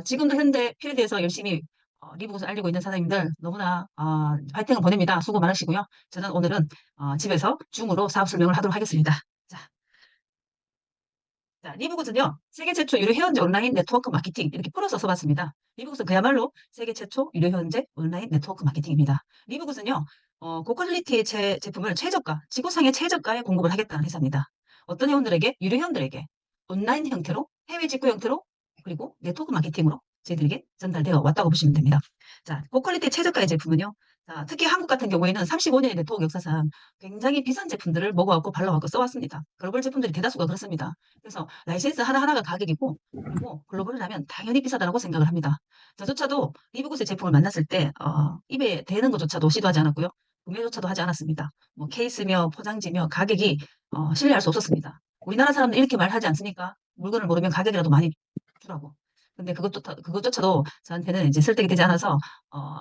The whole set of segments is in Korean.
지금도 현대 필드에서 열심히 리브굿을 알리고 있는 사장님들 너무나 화이팅을 보냅니다. 수고 많으시고요. 저는 오늘은 집에서 줌으로 사업 설명을 하도록 하겠습니다. 자, 리브굿은요, 세계 최초 유료 회원제 온라인 네트워크 마케팅 이렇게 풀어서 써봤습니다. 리브굿은 그야말로 세계 최초 유료 회원제 온라인 네트워크 마케팅입니다. 리브굿은요, 고퀄리티의 제품을 최저가, 지구상의 최저가에 공급을 하겠다는 회사입니다. 어떤 회원들에게, 유료 회원들에게 온라인 형태로, 해외 직구 형태로, 그리고 네트워크 마케팅으로 저희들에게 전달되어 왔다고 보시면 됩니다. 자, 고퀄리티 최저가의 제품은요, 자, 특히 한국 같은 경우에는 35년의 네트워크 역사상 굉장히 비싼 제품들을 먹어왔고 발라왔고 써왔습니다. 글로벌 제품들이 대다수가 그렇습니다. 그래서 라이센스 하나하나가 가격이고, 그리고 글로벌을 하면 당연히 비싸다고 생각을 합니다. 저조차도 리브굿의 제품을 만났을 때 입에 대는 것조차도 시도하지 않았고요. 구매조차도 하지 않았습니다. 뭐 케이스며 포장지며 가격이 신뢰할 수 없었습니다. 우리나라 사람들 이렇게 말하지 않습니까? 물건을 모르면 가격이라도 많이 주라고. 근데 그것조차도 저한테는 이제 설득이 되지 않아서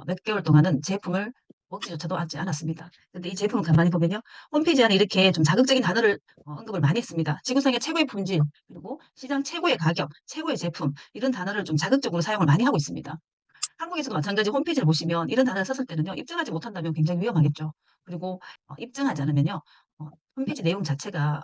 몇 개월 동안은 제품을 먹지조차도 하지 않았습니다. 근데 이 제품을 가만히 보면요. 홈페이지 안에 이렇게 좀 자극적인 단어를 언급을 많이 했습니다. 지구상의 최고의 품질, 그리고 시장 최고의 가격, 최고의 제품, 이런 단어를 좀 자극적으로 사용을 많이 하고 있습니다. 한국에서도 마찬가지 홈페이지를 보시면 이런 단어를 썼을 때는요. 입증하지 못한다면 굉장히 위험하겠죠. 그리고 입증하지 않으면요. 홈페이지 내용 자체가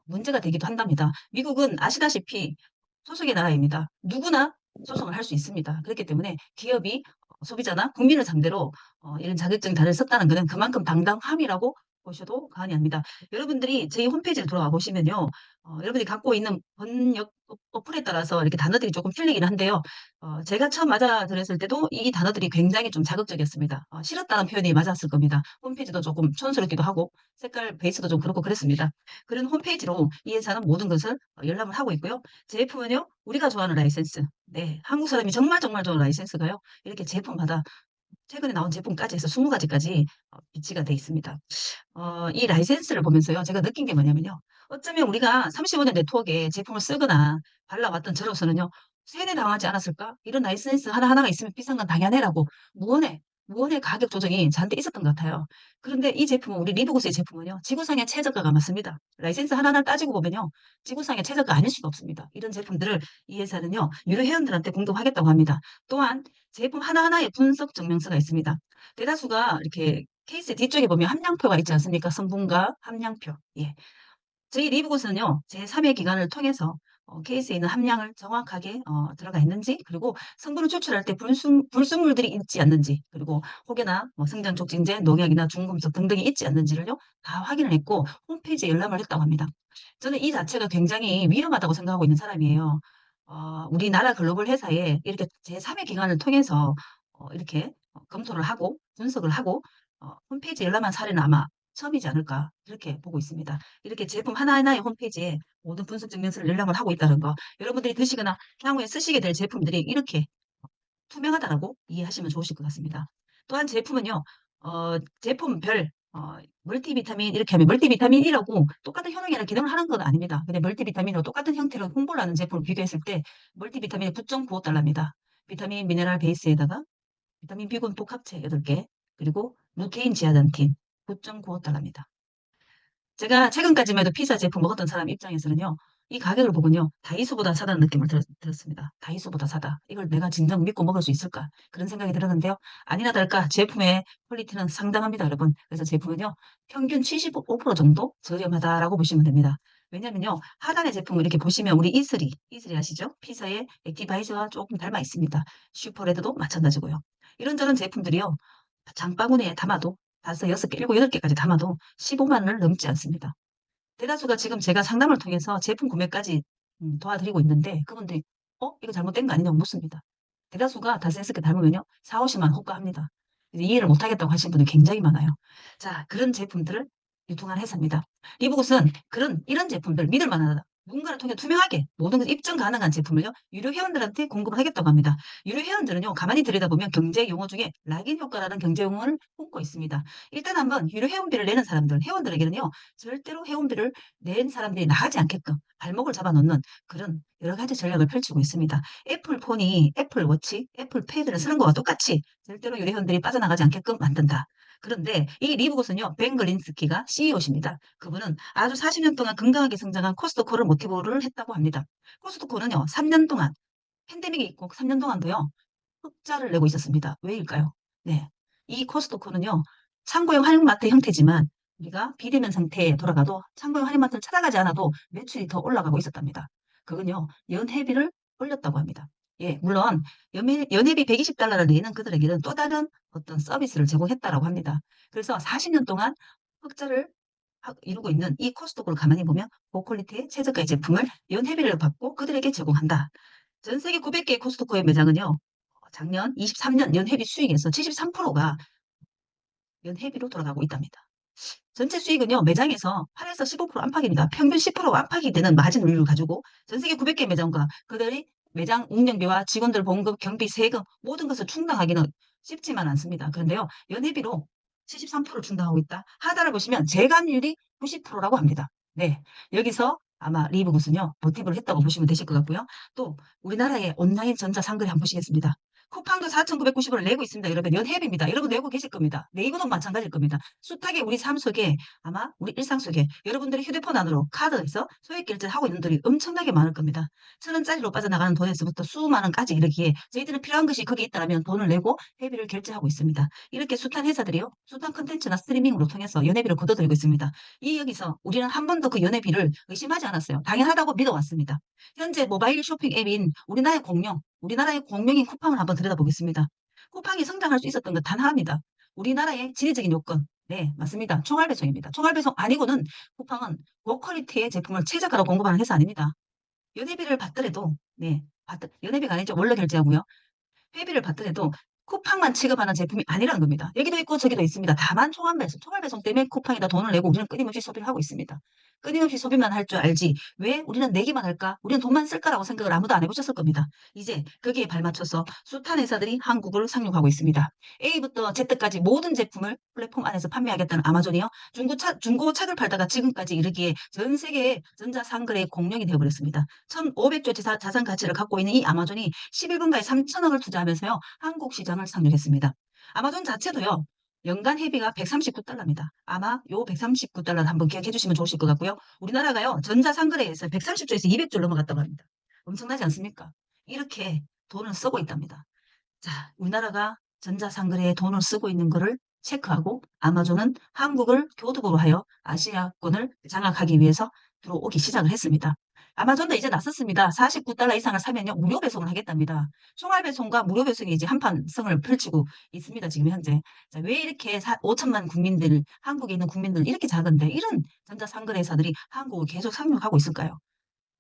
문제가 되기도 한답니다. 미국은 아시다시피 소속의 나라입니다. 누구나 소송을 할 수 있습니다. 그렇기 때문에 기업이 소비자나 국민을 상대로 이런 자격증 단어를 썼다는 것은 그만큼 당당함이라고 보셔도 과언이 아닙니다. 여러분들이 저희 홈페이지를 들어와 보시면요. 여러분들이 갖고 있는 번역 어플에 따라서 이렇게 단어들이 조금 틀리긴 한데요. 제가 처음 맞아 들었을 때도 이 단어들이 굉장히 좀 자극적이었습니다. 싫었다는 표현이 맞았을 겁니다. 홈페이지도 조금 촌스럽기도 하고 색깔 베이스도 좀 그렇고 그랬습니다. 그런 홈페이지로 이 회사는 모든 것을 열람을 하고 있고요. 제품은요, 우리가 좋아하는 라이센스. 네, 한국 사람이 정말 정말 좋아하는 라이센스가요. 이렇게 제품마다 최근에 나온 제품까지 해서 20가지까지 비치가 돼 있습니다. 이 라이센스를 보면서요, 제가 느낀 게 뭐냐면요. 어쩌면 우리가 35년 네트워크에 제품을 쓰거나 발라왔던 저로서는요, 세뇌 당하지 않았을까? 이런 라이센스 하나하나가 있으면 비싼 건 당연해라고 무언의 가격 조정이 저한테 있었던 것 같아요. 그런데 이 제품은, 우리 리브구스의 제품은요, 지구상의 최저가가 맞습니다. 라이센스 하나하나 따지고 보면요, 지구상의 최저가 아닐 수가 없습니다. 이런 제품들을 이 회사는요, 유료 회원들한테 공급하겠다고 합니다. 또한 제품 하나하나에 분석 증명서가 있습니다. 대다수가 이렇게 케이스 뒤쪽에 보면 함량표가 있지 않습니까? 성분과 함량표. 예. 저희 리브굿은요, 제3의 기관을 통해서 케이스에 있는 함량을 정확하게 들어가 있는지, 그리고 성분을 추출할 때 불순물들이 있지 않는지, 그리고 혹여나 뭐 성장 촉진제, 농약이나 중금속 등등이 있지 않는지를요, 다 확인을 했고 홈페이지에 열람을 했다고 합니다. 저는 이 자체가 굉장히 위험하다고 생각하고 있는 사람이에요. 우리나라 글로벌 회사에 이렇게 제3의 기관을 통해서 이렇게 검토를 하고 분석을 하고 홈페이지에 열람한 사례는 아마 처음이지 않을까 이렇게 보고 있습니다. 이렇게 제품 하나하나의 홈페이지에 모든 분석 증명서를 열람을 하고 있다는 거, 여러분들이 드시거나 향후에 쓰시게 될 제품들이 이렇게 투명하다라고 이해하시면 좋으실 것 같습니다. 또한 제품은요, 제품별 멀티비타민 이렇게 하면 멀티비타민이라고 똑같은 효능이나 기능을 하는 건 아닙니다. 근데 멀티비타민으로 똑같은 형태로 홍보를 하는 제품을 비교했을 때 멀티비타민이 9.95달러입니다. 비타민 미네랄 베이스에다가 비타민 B군 복합체 8개, 그리고 루테인 지아잔틴 9.95달러입니다. 제가 최근까지만 해도 피자 제품 먹었던 사람 입장에서는요. 이 가격을 보고는요. 다이소보다 사다는 느낌을 들었습니다. 다이소보다 사다. 이걸 내가 진정 믿고 먹을 수 있을까? 그런 생각이 들었는데요. 아니나 다를까 제품의 퀄리티는 상당합니다, 여러분. 그래서 제품은요. 평균 75% 정도 저렴하다라고 보시면 됩니다. 왜냐면요. 하단의 제품을 이렇게 보시면 우리 이슬이 아시죠? 피자의 액티바이저와 조금 닮아 있습니다. 슈퍼레드도 마찬가지고요. 이런저런 제품들이요. 장바구니에 담아도 5, 6개, 7, 8개까지 담아도 15만 원을 넘지 않습니다. 대다수가 지금 제가 상담을 통해서 제품 구매까지 도와드리고 있는데 그분들이 이거 잘못된 거 아니냐고 묻습니다. 대다수가 5, 6개 담으면요. 4, 50만 원 호가합니다. 이해를 못하겠다고 하시는 분들이 굉장히 많아요. 자, 그런 제품들을 유통하는 회사입니다. 리브굿은 이런 제품들 믿을 만하다. 누군가를 통해 투명하게 모든 것 입증 가능한 제품을요. 유료 회원들한테 공급을 하겠다고 합니다. 유료 회원들은요. 가만히 들여다보면 경제 용어 중에 락인 효과라는 경제 용어를 품고 있습니다. 일단 한번 유료 회원비를 내는 사람들, 회원들에게는요. 절대로 회원비를 낸 사람들이 나가지 않게끔 발목을 잡아놓는 그런 여러 가지 전략을 펼치고 있습니다. 애플폰이 애플워치, 애플패드를 쓰는 거와 똑같이 절대로 유료 회원들이 빠져나가지 않게끔 만든다. 그런데 이 리브굿은요, 벤 글린스키가 CEO십니다. 그분은 아주 40년 동안 건강하게 성장한 코스트코를 모티브를 했다고 합니다. 코스트코는요, 3년 동안 팬데믹이 있고 3년 동안도요. 흑자를 내고 있었습니다. 왜일까요? 네. 이 코스트코는요. 창고형 할인마트 형태지만 우리가 비대면 상태에 돌아가도 창고형 할인마트를 찾아가지 않아도 매출이 더 올라가고 있었답니다. 그건요. 연회비를 올렸다고 합니다. 예, 물론 연회비 120달러를 내는 그들에게는 또 다른 어떤 서비스를 제공했다라고 합니다. 그래서 40년 동안 흑자를 이루고 있는 이 코스트코를 가만히 보면 고퀄리티의 최저가의 제품을 연회비를 받고 그들에게 제공한다. 전 세계 900개의 코스트코의 매장은요. 작년 23년 연회비 수익에서 73%가 연회비로 돌아가고 있답니다. 전체 수익은요, 매장에서 8에서 15% 안팎입니다. 평균 10% 안팎이 되는 마진 우위를 가지고 전 세계 900개 매장과 그들이 매장 운영비와 직원들 봉급, 경비, 세금 모든 것을 충당하기는 쉽지만 않습니다. 그런데요, 연회비로 73%를 충당하고 있다. 하단을 보시면 재간율이 90%라고 합니다. 네, 여기서 아마 리브굿은요, 모티브를 했다고 보시면 되실 것 같고요. 또 우리나라의 온라인 전자상거래 한번 보시겠습니다. 쿠팡도 4,990원을 내고 있습니다. 여러분 연회비입니다. 여러분 내고 계실 겁니다. 네이버도 마찬가지일 겁니다. 숱하게 우리 삶 속에 아마 우리 일상 속에 여러분들이 휴대폰 안으로 카드에서 소액 결제를 하고 있는 분들이 엄청나게 많을 겁니다. 1,000원짜리로 빠져나가는 돈에서부터 수만 원까지 이르기에 저희들은 필요한 것이 거기 있다면 돈을 내고 회비를 결제하고 있습니다. 이렇게 숱한 회사들이요. 숱한 컨텐츠나 스트리밍으로 통해서 연회비를 걷어들이고 있습니다. 이 여기서 우리는 한 번도 그 연회비를 의심하지 않았어요. 당연하다고 믿어왔습니다. 현재 모바일 쇼핑 앱인 우리나라의 공룡인 쿠팡을 한번 들여다보겠습니다. 쿠팡이 성장할 수 있었던 건 단 하나입니다. 우리나라의 지리적인 요건. 네, 맞습니다. 총알배송입니다. 총알배송 아니고는 쿠팡은 고퀄리티의 제품을 최저가로 공급하는 회사 아닙니다. 연회비를 받더라도, 네, 연회비가 아니죠. 원로 결제하고요. 회비를 받더라도 쿠팡만 취급하는 제품이 아니라는 겁니다. 여기도 있고 저기도 있습니다. 다만 총알배송 때문에 쿠팡에다 돈을 내고 우리는 끊임없이 소비를 하고 있습니다. 끊임없이 소비만 할 줄 알지 왜 우리는 내기만 할까? 우리는 돈만 쓸까라고 생각을 아무도 안 해보셨을 겁니다. 이제 거기에 발맞춰서 숱한 회사들이 한국을 상륙하고 있습니다. A부터 Z까지 모든 제품을 플랫폼 안에서 판매하겠다는 아마존이요. 중고차를 팔다가 지금까지 이르기에 전 세계의 전자상거래의 공룡이 되어버렸습니다. 1,500조 자산 가치를 갖고 있는 이 아마존이 11분가에 3천억을 투자하면서요. 한국 시장을 상륙했습니다. 아마존 자체도요. 연간 회비가 139달러입니다. 아마 요 139달러 한번 기억해 주시면 좋으실 것 같고요. 우리나라가요. 전자상거래에서 130조에서 200조 넘어갔다고 합니다. 엄청나지 않습니까? 이렇게 돈을 쓰고 있답니다. 자, 우리나라가 전자상거래에 돈을 쓰고 있는 거를 체크하고 아마존은 한국을 교두보로 하여 아시아권을 장악하기 위해서 들어오기 시작을 했습니다. 아마존도 이제 나섰습니다. 49달러 이상을 사면요, 무료 배송을 하겠답니다. 총알 배송과 무료 배송이 이제 한판 승을 펼치고 있습니다. 지금 현재. 자, 왜 이렇게 5천만 국민들, 한국에 있는 국민들 이렇게 작은데 이런 전자상거래사들이 한국을 계속 상륙하고 있을까요?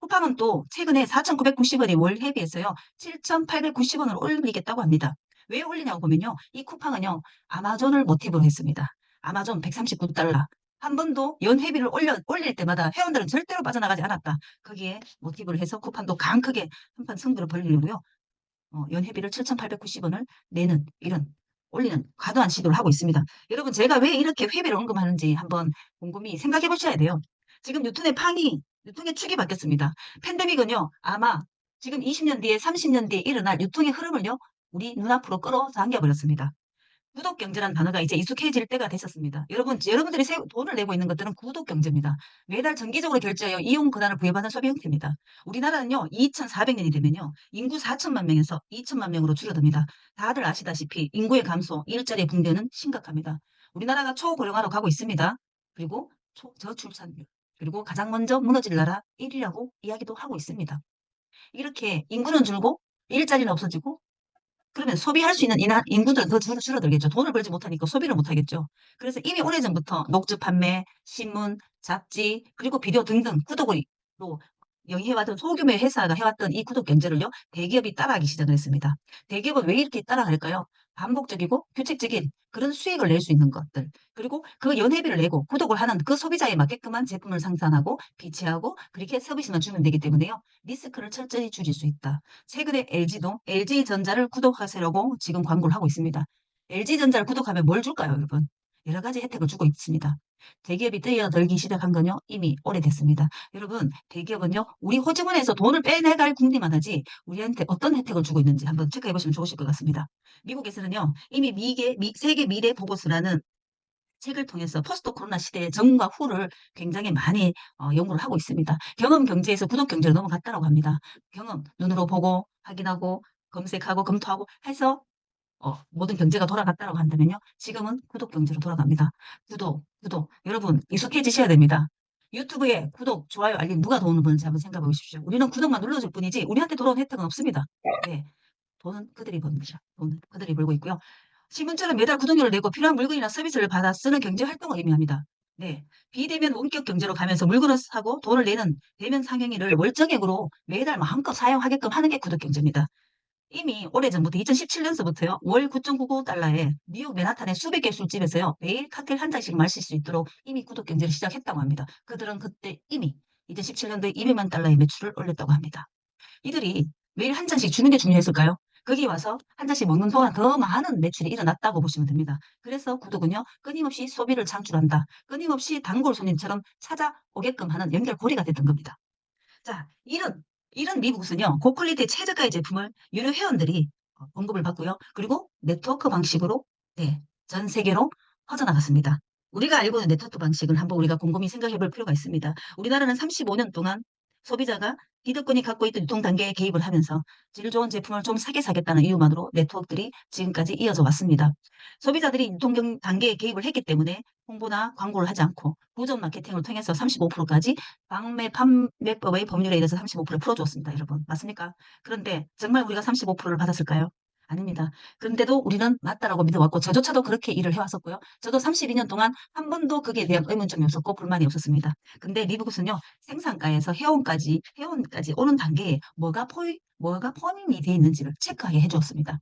쿠팡은 또 최근에 4,990원의 월 회비에서요, 7,890원을 올리겠다고 합니다. 왜 올리냐고 보면요, 이 쿠팡은요, 아마존을 모티브로 했습니다. 아마존 139달러. 한 번도 연회비를 올릴 때마다 회원들은 절대로 빠져나가지 않았다. 거기에 모티브를 해서 쿠팡도 강 크게 한판 승부를 벌리려고요. 연회비를 7,890원을 내는 이런 올리는 과도한 시도를 하고 있습니다. 여러분 제가 왜 이렇게 회비를 언급하는지 한번 곰곰이 생각해 보셔야 돼요. 지금 유통의 축이 바뀌었습니다. 팬데믹은요, 아마 지금 20년 뒤에 30년 뒤에 일어날 유통의 흐름을요, 우리 눈앞으로 끌어당겨버렸습니다. 구독 경제란 단어가 이제 익숙해질 때가 됐었습니다. 여러분들이 돈을 내고 있는 것들은 구독 경제입니다. 매달 정기적으로 결제하여 이용 권한을 부여받는 소비 형태입니다. 우리나라는요, 2400년이 되면요, 인구 4천만 명에서 2천만 명으로 줄어듭니다. 다들 아시다시피 인구의 감소, 일자리의 붕괴는 심각합니다. 우리나라가 초고령화로 가고 있습니다. 그리고 저출산율, 그리고 가장 먼저 무너질 나라 1위라고 이야기도 하고 있습니다. 이렇게 인구는 줄고 일자리는 없어지고 그러면 소비할 수 있는 인구들은 더 줄어들겠죠. 돈을 벌지 못하니까 소비를 못하겠죠. 그래서 이미 오래전부터 녹즙 판매, 신문, 잡지, 그리고 비디오 등등 구독을 또 영위해왔던 소규모의 회사가 해왔던 이 구독 경제를요, 대기업이 따라하기 시작을 했습니다. 대기업은 왜 이렇게 따라갈까요? 반복적이고 규칙적인 그런 수익을 낼 수 있는 것들, 그리고 그 연회비를 내고 구독을 하는 그 소비자에 맞게끔한 제품을 생산하고 비치하고 그렇게 서비스만 주면 되기 때문에요. 리스크를 철저히 줄일 수 있다. 최근에 LG도 LG전자를 구독하세요라고 지금 광고를 하고 있습니다. LG전자를 구독하면 뭘 줄까요, 여러분? 여러 가지 혜택을 주고 있습니다. 대기업이 뛰어들기 시작한 건요, 이미 오래됐습니다. 여러분, 대기업은요, 우리 호주머니에서 돈을 빼내갈 궁리만 하지, 우리한테 어떤 혜택을 주고 있는지 한번 체크해 보시면 좋으실 것 같습니다. 미국에서는요, 이미 세계 미래 보고서라는 책을 통해서 포스트 코로나 시대의 전과 후를 굉장히 많이 연구를 하고 있습니다. 경험 경제에서 구독 경제로 넘어갔다고 합니다. 경험, 눈으로 보고 확인하고 검색하고 검토하고 해서 모든 경제가 돌아갔다고 한다면요. 지금은 구독 경제로 돌아갑니다. 구독. 여러분 익숙해지셔야 됩니다. 유튜브에 구독, 좋아요, 알림 누가 돈을 버는지 한번 생각해 보십시오. 우리는 구독만 눌러줄 뿐이지 우리한테 돌아온 혜택은 없습니다. 네, 돈은 그들이 법니다. 돈은 그들이 벌고 있고요. 신문처럼 매달 구독료를 내고 필요한 물건이나 서비스를 받아 쓰는 경제 활동을 의미합니다. 네, 비대면 원격 경제로 가면서 물건을 사고 돈을 내는 대면 상행위를 월정액으로 매달 마음껏 사용하게끔 하는 게 구독 경제입니다. 이미 오래전부터 2017년서부터요. 월 9.99달러에 뉴욕 맨하탄의 수백 개 술집에서요. 매일 칵테일 한 잔씩 마실 수 있도록 이미 구독 경제를 시작했다고 합니다. 그들은 그때 이미 2017년도에 200만 달러의 매출을 올렸다고 합니다. 이들이 매일 한 잔씩 주는 게 중요했을까요? 거기 와서 한 잔씩 먹는 동안 더 많은 매출이 일어났다고 보시면 됩니다. 그래서 구독은요, 끊임없이 소비를 창출한다. 끊임없이 단골 손님처럼 찾아오게끔 하는 연결고리가 됐던 겁니다. 자, 이런 미국은요, 고퀄리티 최저가의 제품을 유료 회원들이 공급을 받고요. 그리고 네트워크 방식으로, 네, 전 세계로 퍼져나갔습니다. 우리가 알고 있는 네트워크 방식을 한번 우리가 곰곰이 생각해 볼 필요가 있습니다. 우리나라는 35년 동안 소비자가 기득권이 갖고 있던 유통 단계에 개입을 하면서 질 좋은 제품을 좀 사게 사겠다는 이유만으로 네트워크들이 지금까지 이어져 왔습니다. 소비자들이 유통 단계에 개입을 했기 때문에 홍보나 광고를 하지 않고 구전 마케팅을 통해서 35%까지 방매 판매법의 법률에 의해서 35% 풀어줬습니다, 여러분. 맞습니까? 그런데 정말 우리가 35%를 받았을까요? 아닙니다. 그런데도 우리는 맞다라고 믿어왔고 저조차도 그렇게 일을 해왔었고요. 저도 32년 동안 한 번도 거기에 대한 의문점이 없었고 불만이 없었습니다. 근데 리브굿은요, 생산가에서 회원까지 오는 단계에 뭐가 포함이 되어 있는지를 체크하게 해주었습니다.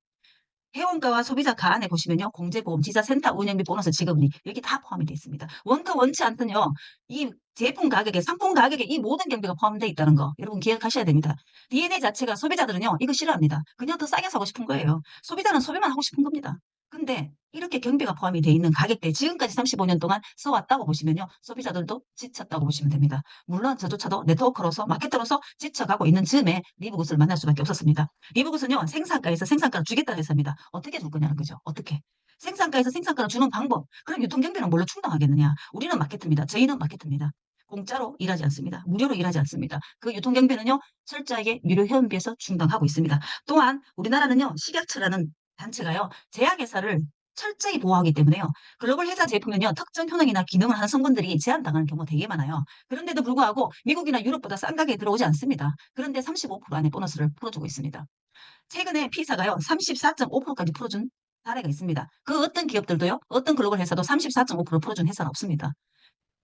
회원가와 소비자가 안에 보시면요. 공제보험, 지자센터 운영비, 보너스, 지급리 여기 다 포함이 되어 있습니다. 원가 원치 않던요. 이 제품 가격에, 상품 가격에 이 모든 경비가 포함되어 있다는 거 여러분 기억하셔야 됩니다. DNA 자체가 소비자들은요. 이거 싫어합니다. 그냥 더 싸게 사고 싶은 거예요. 소비자는 소비만 하고 싶은 겁니다. 근데 이렇게 경비가 포함이 되어 있는 가격대 지금까지 35년 동안 써왔다고 보시면요. 소비자들도 지쳤다고 보시면 됩니다. 물론 저조차도 네트워커로서 마케터로서 지쳐가고 있는 즈음에 리브굿을 만날 수밖에 없었습니다. 리브굿은요. 생산가에서 생산가를 주겠다고 했습니다. 어떻게 줄 거냐는 거죠. 어떻게. 생산가에서 생산가를 주는 방법. 그럼 유통경비는 뭘로 충당하겠느냐. 우리는 마케터입니다. 저희는 마케터입니다. 공짜로 일하지 않습니다. 무료로 일하지 않습니다. 그 유통경비는요. 철저하게 유료 회원비에서 충당하고 있습니다. 또한 우리나라는요. 식약처라는 단체가요. 제약회사를 철저히 보호하기 때문에요. 글로벌 회사 제품은요. 특정 효능이나 기능을 하는 성분들이 제한당하는 경우가 되게 많아요. 그런데도 불구하고 미국이나 유럽보다 싼 가격에 들어오지 않습니다. 그런데 35% 안에 보너스를 풀어주고 있습니다. 최근에 피사가요. 34.5%까지 풀어준 사례가 있습니다. 그 어떤 기업들도요. 어떤 글로벌 회사도 34.5% 풀어준 회사는 없습니다.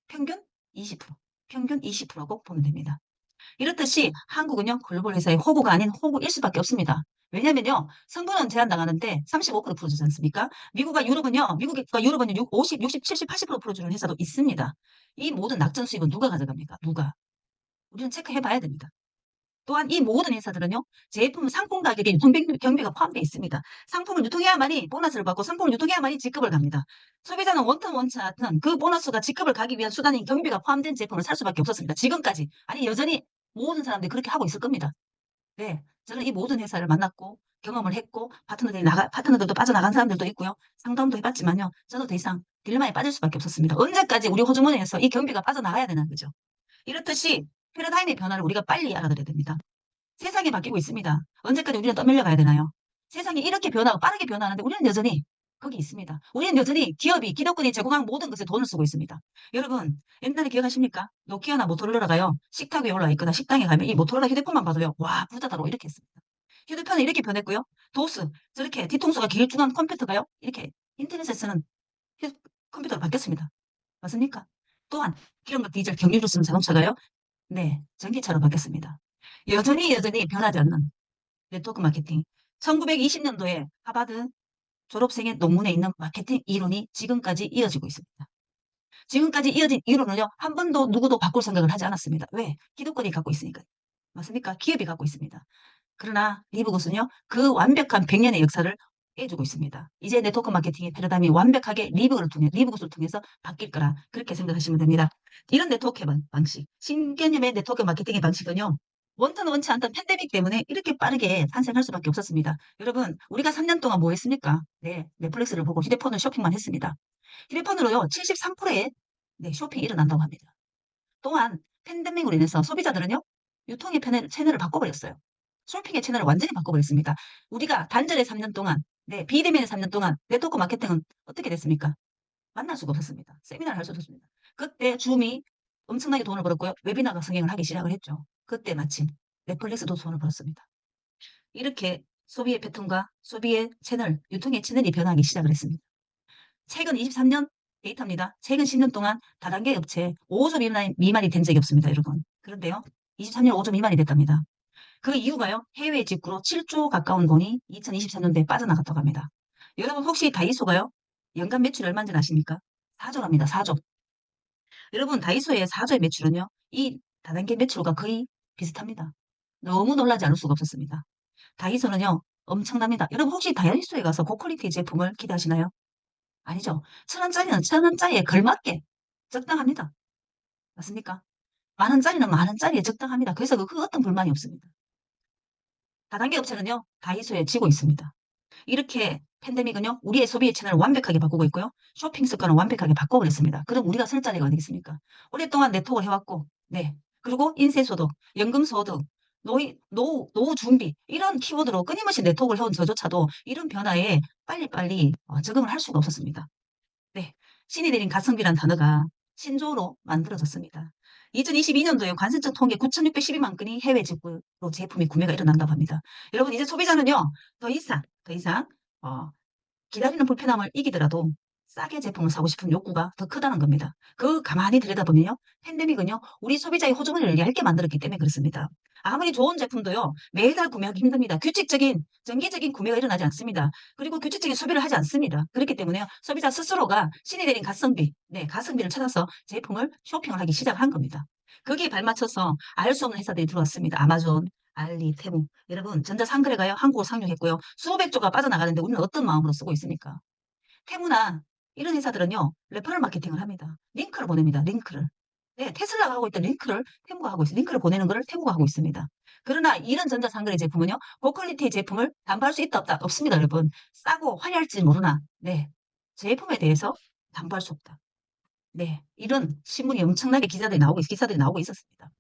평균 20%, 평균 20%고 보면 됩니다. 이렇듯이 한국은요. 글로벌 회사의 호구가 아닌 호구일 수밖에 없습니다. 왜냐면요. 성분은 제한당하는데 35% 풀어주지 않습니까? 미국과 유럽은요. 50, 60, 70, 80% 풀어주는 회사도 있습니다. 이 모든 낙전 수익은 누가 가져갑니까? 누가? 우리는 체크해 봐야 됩니다. 또한 이 모든 회사들은요. 제품 상품 가격에 유통경비가 포함되어 있습니다. 상품을 유통해야만이 보너스를 받고 상품을 유통해야만이 직급을 갑니다. 소비자는 원튼 원치 않든 그 보너스가 직급을 가기 위한 수단인 경비가 포함된 제품을 살 수밖에 없었습니다. 지금까지. 아니 여전히 모든 사람들이 그렇게 하고 있을 겁니다. 네. 저는 이 모든 회사를 만났고 경험을 했고 파트너들도 빠져나간 사람들도 있고요. 상담도 해봤지만요. 저도 더 이상 딜레마에 빠질 수밖에 없었습니다. 언제까지 우리 호주머니에서 이 경비가 빠져나가야 되는 거죠. 이렇듯이 패러다임의 변화를 우리가 빨리 알아들어야 됩니다. 세상이 바뀌고 있습니다. 언제까지 우리는 떠밀려 가야 되나요? 세상이 이렇게 변하고 빠르게 변하는데 우리는 여전히 거기 있습니다. 우리는 여전히 기득권이 제공한 모든 것에 돈을 쓰고 있습니다. 여러분, 옛날에 기억하십니까? 노키아나 모토로라가요. 식탁 위에 올라 있거나 식당에 가면 이 모토로라 휴대폰만 봐도요. 와, 부자다라고 이렇게 했습니다. 휴대폰은 이렇게 변했고요. 도스, 저렇게 뒤통수가 길쭉한 컴퓨터가요. 이렇게 인터넷에 쓰는 컴퓨터로 바뀌었습니다. 맞습니까? 또한 기름과 디젤, 경유로 쓰는 자동차가요. 네, 전기차로 바뀌었습니다. 여전히 변하지 않는 네트워크 마케팅. 1920년도에 하버드 졸업생의 논문에 있는 마케팅 이론이 지금까지 이어지고 있습니다. 지금까지 이어진 이론을요, 한 번도 누구도 바꿀 생각을 하지 않았습니다. 왜? 기득권이 갖고 있으니까요. 맞습니까? 기업이 갖고 있습니다. 그러나 리브굿은요, 그 완벽한 100년의 역사를 깨주고 있습니다. 이제 네트워크 마케팅의 패러다임이 완벽하게 리브굿을 통해서 바뀔 거라 그렇게 생각하시면 됩니다. 이런 네트워크 방식, 신개념의 네트워크 마케팅의 방식은요, 원터는 원치 않던 팬데믹 때문에 이렇게 빠르게 탄생할 수밖에 없었습니다. 여러분, 우리가 3년 동안 뭐 했습니까? 네, 넷플릭스를 보고 휴대폰을 쇼핑만 했습니다. 휴대폰으로요, 73%의 네, 쇼핑이 일어난다고 합니다. 또한 팬데믹으로 인해서 소비자들은요, 유통의 채널을 바꿔버렸어요. 쇼핑의 채널을 완전히 바꿔버렸습니다. 우리가 단절의 3년 동안, 네, 비대면의 3년 동안 네트워크 마케팅은 어떻게 됐습니까? 만날 수가 없었습니다. 세미나를 할 수 없었습니다. 그때 줌이 엄청나게 돈을 벌었고요. 웨비나가 성행을 하기 시작을 했죠. 그때 마침 넷플릭스도 돈을 벌었습니다. 이렇게 소비의 패턴과 소비의 채널, 유통의 채널이 변하기 시작을 했습니다. 최근 23년 데이터입니다. 최근 10년 동안 다단계 업체 5조 미만이 된 적이 없습니다, 여러분. 그런데요, 23년 5조 미만이 됐답니다. 그 이유가요, 해외 직구로 7조 가까운 돈이 2023년도에 빠져나갔다고 합니다. 여러분 혹시 다이소가요, 연간 매출이 얼마인지 아십니까? 4조랍니다, 4조. 여러분 다이소의 4조의 매출은요, 이 다단계 매출과 거의 비슷합니다. 너무 놀라지 않을 수가 없었습니다. 다이소는요, 엄청납니다. 여러분 혹시 다이소에 가서 고퀄리티 제품을 기대하시나요? 아니죠. 1,000원짜리는 1,000원짜리에 걸맞게 적당합니다. 맞습니까? 만원짜리는 만원짜리에 적당합니다. 그래서 그 어떤 불만이 없습니다. 다단계 업체는요, 다이소에 지고 있습니다. 이렇게 팬데믹은요, 우리의 소비의 채널을 완벽하게 바꾸고 있고요. 쇼핑 습관을 완벽하게 바꿔버렸습니다. 그럼 우리가 설 자리가 어디겠습니까? 오랫동안 네트워크를 해왔고, 네. 그리고 인세소득, 연금소득, 노후 준비, 이런 키워드로 끊임없이 네트워크를 해온 저조차도 이런 변화에 빨리빨리 적응을 할 수가 없었습니다. 네. 신이 내린 가성비란 단어가 신조어로 만들어졌습니다. 2022년도에 관세청 통계 9,612만 건이 해외 직구로 제품이 구매가 일어난다고 합니다. 여러분, 이제 소비자는요, 더 이상, 어, 기다리는 불편함을 이기더라도 싸게 제품을 사고 싶은 욕구가 더 크다는 겁니다. 그 가만히 들여다보면요, 팬데믹은요, 우리 소비자의 호주머니를 얇게 만들었기 때문에 그렇습니다. 아무리 좋은 제품도요, 매달 구매하기 힘듭니다. 정기적인 구매가 일어나지 않습니다. 그리고 규칙적인 소비를 하지 않습니다. 그렇기 때문에요, 소비자 스스로가 신이 내린 가성비, 네, 가성비를 찾아서 제품을 쇼핑을 하기 시작한 겁니다. 거기에 발맞춰서 알 수 없는 회사들이 들어왔습니다. 아마존, 알리, 테무. 여러분, 전자상거래가요, 한국으로 상륙했고요. 수백 조가 빠져나가는데 우리는 어떤 마음으로 쓰고 있습니까? 테무나 이런 회사들은요, 레퍼럴 마케팅을 합니다. 링크를 보냅니다. 링크를. 네, 테슬라가 하고 있던 링크를 테무가 하고 있어요. 링크를 보내는 것을 테무가 하고 있습니다. 그러나 이런 전자상거래 제품은요, 고퀄리티의 제품을 담보할 수 있다 없다? 없습니다, 여러분. 싸고 화려할지 모르나, 네, 제품에 대해서 담보할 수 없다. 네, 이런 신문이 엄청나게 기사들이 나오고 있었습니다.